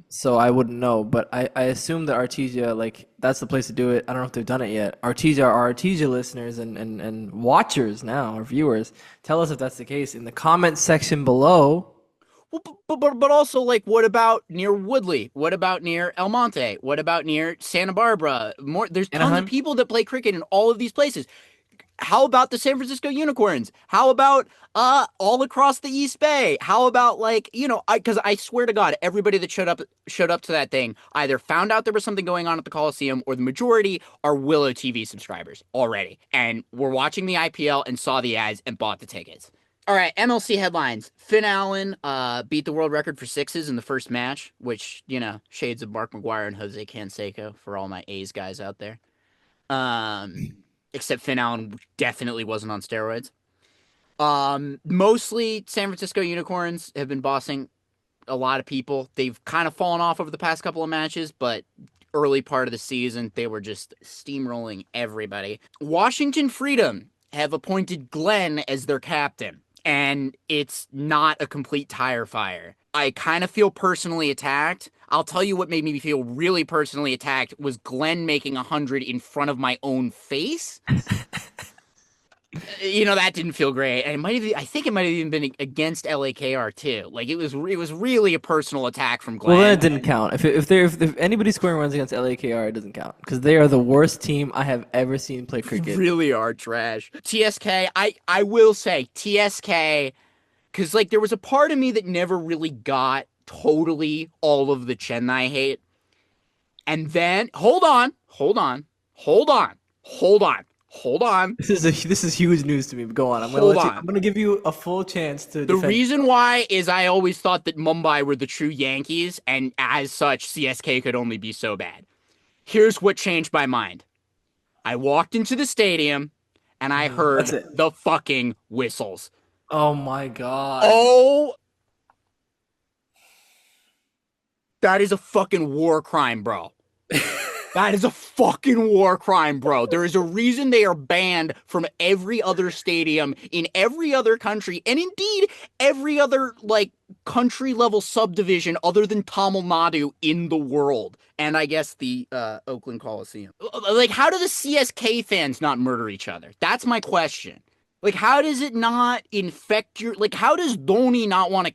so I wouldn't know. But I assume that Artesia, like that's the place to do it. I don't know if they've done it yet. Our Artesia listeners and watchers now or viewers, tell us if that's the case in the comments section below. Well, but also, like, what about near Woodley? What about near El Monte? What about near Santa Barbara? There's tons Anaheim? of people that play cricket in all of these places. How about the San Francisco Unicorns? How about all across the East Bay? How about because I swear to God, everybody that showed up to that thing either found out there was something going on at the Coliseum, or the majority are Willow TV subscribers already and were watching the IPL and saw the ads and bought the tickets. All right, MLC headlines. Finn Allen beat the world record for sixes in the first match, which, shades of Mark McGuire and Jose Canseco for all my A's guys out there. Except Finn Allen definitely wasn't on steroids. Mostly San Francisco Unicorns have been bossing a lot of people. They've kind of fallen off over the past couple of matches, but early part of the season, they were just steamrolling everybody. Washington Freedom have appointed Glenn as their captain, and it's not a complete tire fire. I kind of feel personally attacked. I'll tell you what made me feel really personally attacked was Glenn making 100 in front of my own face. That didn't feel great. And I think it might have even been against LAKR too. Like it was really a personal attack from Glenn. Well, then it didn't count. If anybody's scoring runs against LAKR, it doesn't count because they are the worst team I have ever seen play cricket. Really are trash. TSK, I will say TSK, because like there was a part of me that never really got totally all of the Chennai hate. And then hold on. This is huge news to me. But go on. I'm gonna give you a full chance to. The reason why is I always thought that Mumbai were the true Yankees, and as such, CSK could only be so bad. Here's what changed my mind. I walked into the stadium, and I heard the fucking whistles. Oh my God. Oh. That is a fucking war crime, bro. That is a fucking war crime, bro. There is a reason they are banned from every other stadium in every other country, and indeed every other country level subdivision other than Tamil Nadu in the world. And I guess the Oakland Coliseum. Like, how do the CSK fans not murder each other? That's my question. Like, how does it not infect how does Dhoni not want to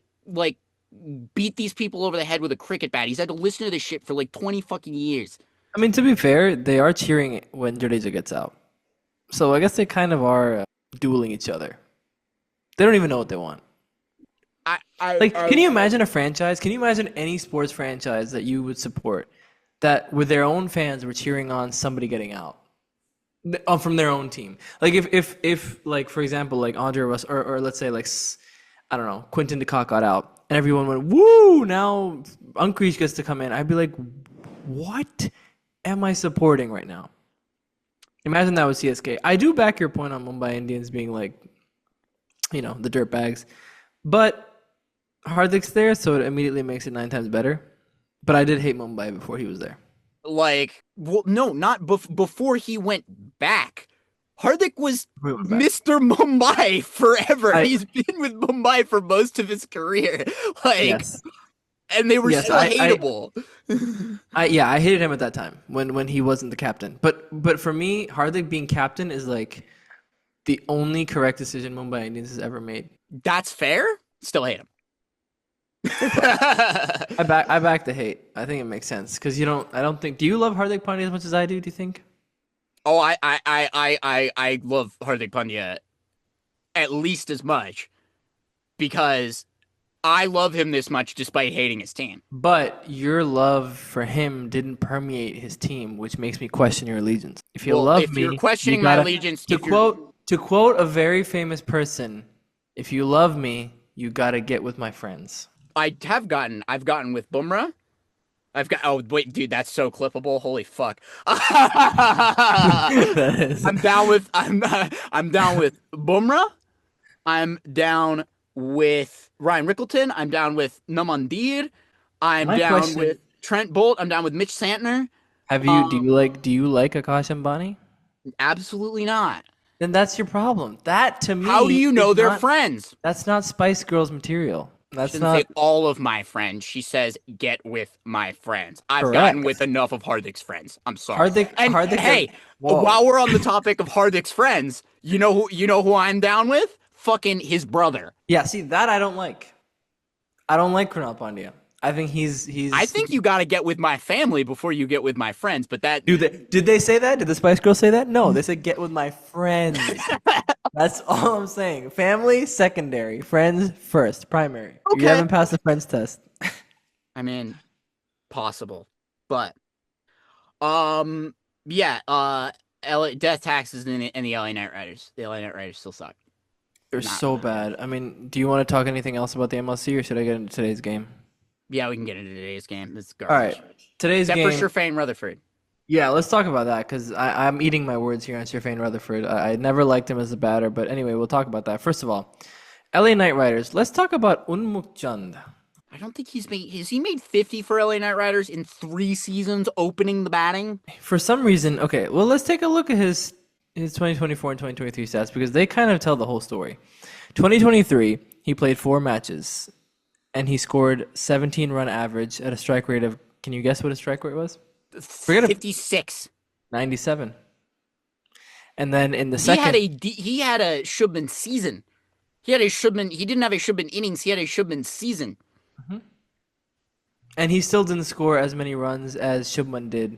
beat these people over the head with a cricket bat? He's had to listen to this shit for 20 fucking years. I mean, to be fair, they are cheering when Jadeja gets out. So I guess they kind of are dueling each other. They don't even know what they want. Can you imagine a franchise? Can you imagine any sports franchise that you would support that with their own fans were cheering on somebody getting out? From their own team. Like if like for example like Andre Russell or let's say like I don't know, Quinton de Kock got out and everyone went woo, now Unkreech gets to come in. I'd be like, what am I supporting right now? Imagine that was CSK. I do back your point on Mumbai Indians being like, you know, the dirt bags, but Hardik's there, so it immediately makes it 9 times better. But I did hate Mumbai before he was there. Like, well, no, not before he went back. Hardik was Mr. Mumbai forever. He's been with Mumbai for most of his career. Like, yes. And they were so hateable. I hated him at that time when he wasn't the captain. But for me, Hardik being captain is like the only correct decision Mumbai Indians has ever made. That's fair. Still hate him. I back the hate. I think it makes sense because I don't think. Do you love Hardik Pandya as much as I do? Do you think? Oh, I love Hardik Pandya at least as much because I love him this much despite hating his team. But your love for him didn't permeate his team, which makes me question your allegiance. If you love me, you're questioning my allegiance. To quote a very famous person, if you love me, you gotta get with my friends. I've gotten with Bumrah. Oh wait, dude, that's so clippable. Holy fuck. I'm down with Bumrah. I'm down with Ryan Rickleton. I'm down with Namandir. I'm down with Trent Bolt. I'm down with Mitch Santner. Do you like Akash Ambani? Absolutely not. Then that's your problem. That to me. How do you know they're friends? That's not Spice Girls material. That's she doesn't say all of my friends. She says get with my friends. I've gotten with enough of Hardik's friends. I'm sorry. Hardik. Hey, while we're on the topic of Hardik's friends, you know who I'm down with? Fucking his brother. Yeah, see that I don't like. I don't like Krunal Pandya. I think he's. I think you got to get with my family before you get with my friends. But that did they say that? Did the Spice Girls say that? No, they said get with my friends. That's all I'm saying. Family secondary, friends first, primary. Okay. You haven't passed the friends test. I mean, possible, but yeah. Death taxes and the LA Knight Riders. The LA Knight Riders still suck. They're so bad. I mean, do you want to talk anything else about the MLC, or should I get into today's game? Yeah, we can get into today's game. It's garbage. All right, today's game. Except for Sherfane Rutherford. Yeah, let's talk about that because I'm eating my words here on Sherfane Rutherford. I never liked him as a batter, but anyway, we'll talk about that. First of all, LA Knight Riders. Let's talk about Unmukt Chand. I don't think has he made 50 for LA Knight Riders in 3 seasons opening the batting? For some reason, okay, well, let's take a look at his 2024 and 2023 stats because they kind of tell the whole story. 2023, he played 4 matches, and he scored 17 run average at a strike rate of, can you guess what his strike rate was? 56. 97. And then in the second... He had a Shubman season. He didn't have a Shubman innings, he had a Shubman season. Mm-hmm. And he still didn't score as many runs as Shubman did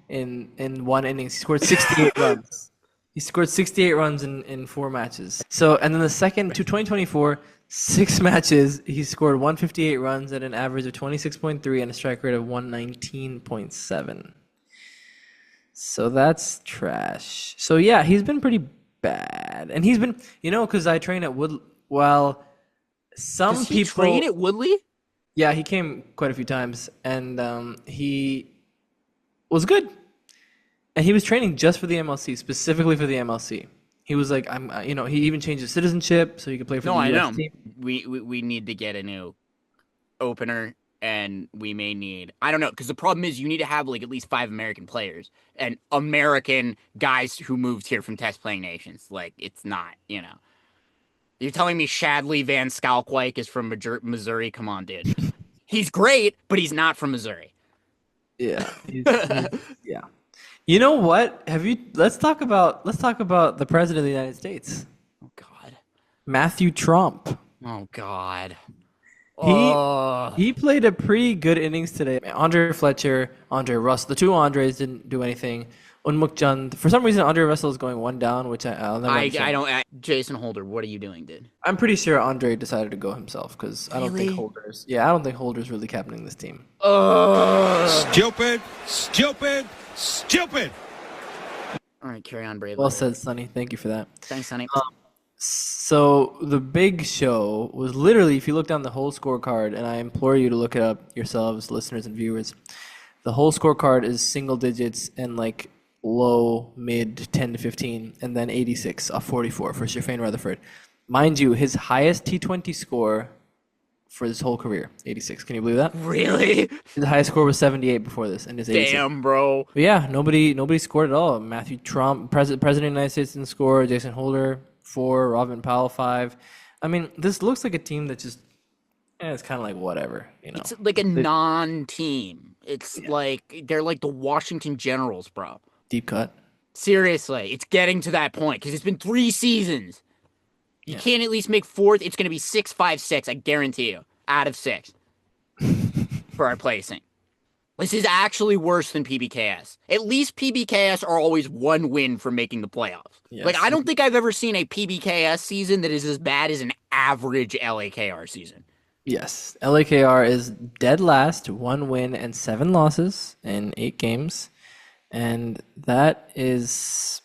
in one innings. He scored 68 runs. He scored 68 runs in 4 matches. So, and then the second to 2024, 6 matches, he scored 158 runs at an average of 26.3 and a strike rate of 119.7. So that's trash. So yeah, he's been pretty bad. And he's been, because I train at Woodley. Well, some people train at Woodley? Yeah, he came quite a few times, and he was good. And he was training just for the MLC, specifically for the MLC. He was like, he even changed his citizenship so he could play for the US team. We need to get a new opener, and we may need, I don't know, because the problem is you need to have like at least 5 American players and American guys who moved here from test playing nations. Like, it's not, You're telling me Shadley Van Skalkwijk is from Missouri? Come on, dude. He's great, but he's not from Missouri. Yeah. Yeah. You know what? Let's talk about the president of the United States. Oh God. Matthew Trump. Oh God. He played a pretty good innings today. Andre Fletcher, Andre Russell, the 2 Andres didn't do anything. Unmukt Chand, for some reason, Andre Russell is going 1 down, which I'll never understand. I don't. Jason Holder, what are you doing, dude? I'm pretty sure Andre decided to go himself because I don't think Holder's. Yeah, I don't think Holder's really captaining this team. Stupid. All right, carry on, bravely. Well said, Sonny. Thank you for that. Thanks, Sonny. So the big show was literally, if you look down the whole scorecard, and I implore you to look it up yourselves, listeners and viewers, the whole scorecard is single digits and like low, mid 10 to 15, and then 86 off 44 for Shafane Rutherford. Mind you, his highest T20 score for his whole career, 86. Can you believe that? Really? His highest score was 78 before this, and his 86. Damn, bro. But yeah, nobody scored at all. Matthew Trump, President of the United States, didn't score. Jason Holder, 4. Robin Powell, 5. I mean, this looks like a team that just, it's kind of like whatever, you know. It's like a non-team. It's like they're like the Washington Generals, bro. Deep cut. Seriously, it's getting to that point because it's been 3 seasons. You can't at least make 4th. It's going to be 6, 5, 6. I guarantee you, out of 6 for our placing. This is actually worse than PBKS. At least PBKS are always 1 win from making the playoffs. Yes. Like, I don't think I've ever seen a PBKS season that is as bad as an average LAKR season. Yes, LAKR is dead last, 1 win and 7 losses in 8 games, and that is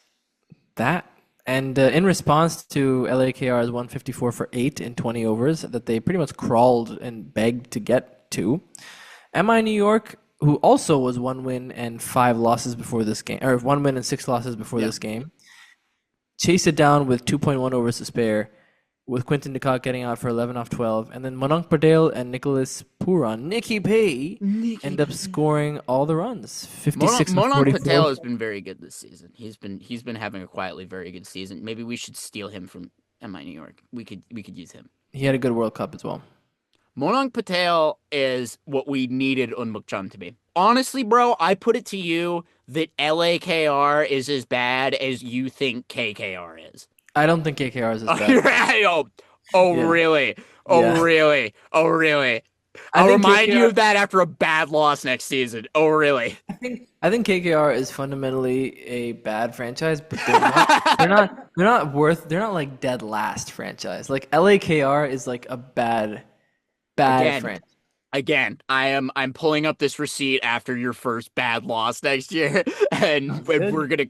that. And in response to LAKR's 154 for 8 in 20 overs that they pretty much crawled and begged to get to, MI New York, who also was 1 win and 5 losses before this game, or 1 win and 6 losses before this game, chased it down with 2.1 overs to spare, with Quinton de Kock getting out for 11 off 12, and then Mononk Patel and Nicholas Puran, Nicky P, end up scoring all the runs. 56 and Mononk 44. Patel has been very good this season. He's been having a quietly very good season. Maybe we should steal him from MI New York. We could use him. He had a good World Cup as well. Mononk Patel is what we needed Unmukcham to be. Honestly, bro, I put it to you that LAKR is as bad as you think KKR is. I don't think KKR is as bad. Really? Really? Oh, really? I'll remind you of that after a bad loss next season. Oh, really? I think KKR is fundamentally a bad franchise, but they're not like dead last franchise. Like LAKR is like a bad franchise. Again, I'm pulling up this receipt after your first bad loss next year, and we're gonna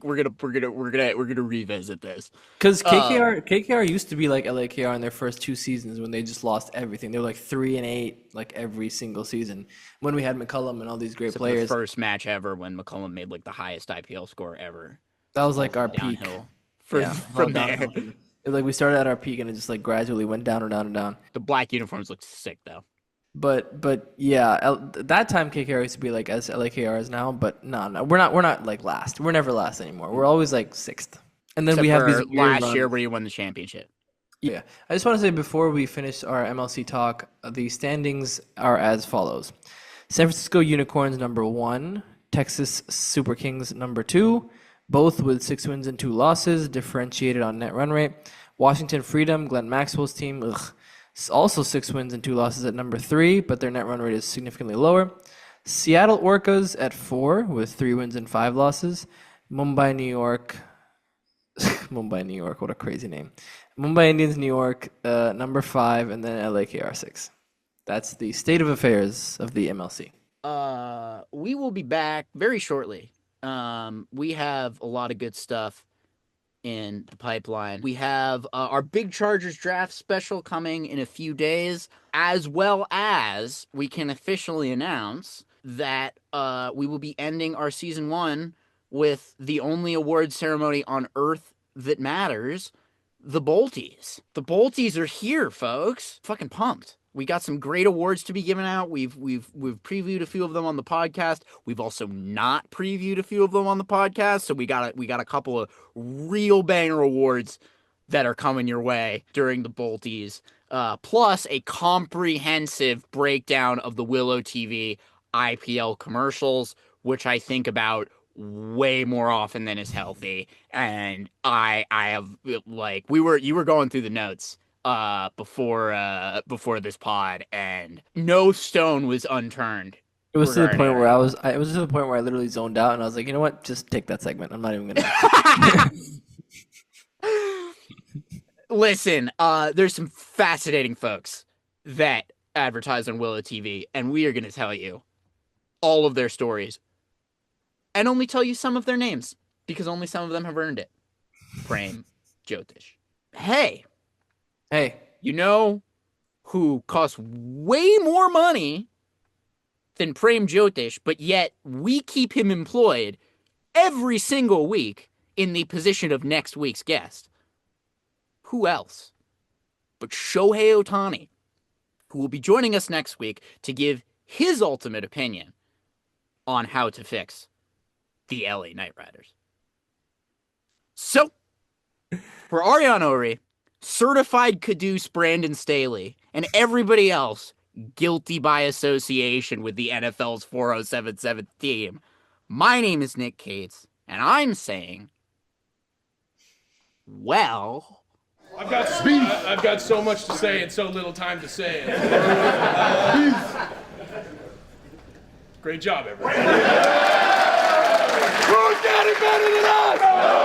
revisit this. Because KKR used to be like LAKR in their first 2 seasons when they just lost everything. They were like 3-8 like every single season when we had McCullum and all these great players. The first match ever when McCullum made like the highest IPL score ever. That was like our peak. From there. Like we started at our peak and it just like gradually went down and down and down. The black uniforms looked sick though. But yeah, that time KKR used to be like as LAKR is now, but no, we're not like last. We're never last anymore. We're always like 6th. And then Except we have these for last year where you won the championship. Yeah. I just want to say before we finish our MLC talk, the standings are as follows. San Francisco Unicorns number 1, Texas Super Kings number 2, both with 6 wins and 2 losses, differentiated on net run rate. Washington Freedom, Glenn Maxwell's team, also 6 wins and 2 losses at number 3, but their net run rate is significantly lower. Seattle Orcas at 4 with 3 wins and 5 losses. Mumbai, New York, what a crazy name. Mumbai Indians, New York, number 5, and then LAKR 6. That's the state of affairs of the MLC. We will be back very shortly. We have a lot of good stuff in the pipeline. We have our Big Chargers draft special coming in a few days, as well as we can officially announce that we will be ending our season 1 with the only award ceremony on Earth that matters, the Bolties. The Bolties are here, folks. Fucking pumped. We got some great awards to be given out. We've previewed a few of them on the podcast. We've also not previewed a few of them on the podcast. So we got a couple of real banger awards that are coming your way during the Bolties. Plus a comprehensive breakdown of the Willow TV IPL commercials, which I think about way more often than is healthy. And I have like you were going through the notes before this pod, and no stone was unturned. It was to the point where it was to the point where I literally zoned out, and I was like, you know what? Just take that segment. I'm not even gonna. Listen, there's some fascinating folks that advertise on Willow TV, and we are going to tell you all of their stories, and only tell you some of their names. because only some of them have earned it. Prem Jyotish. Hey, you know who costs way more money than Prem Jyotish, but yet we keep him employed every single week in the position of next week's guest? Who else but Shohei Ohtani, who will be joining us next week to give his ultimate opinion on how to fix the LA Knight Riders. So, for Ariane Ori, certified caduce Brandon Staley, and everybody else guilty by association with the NFL's 4077 team, my name is Nick Cates, and I'm saying, well... I've got so much to say and so little time to say it. Great job, everybody. Who's got it better than us?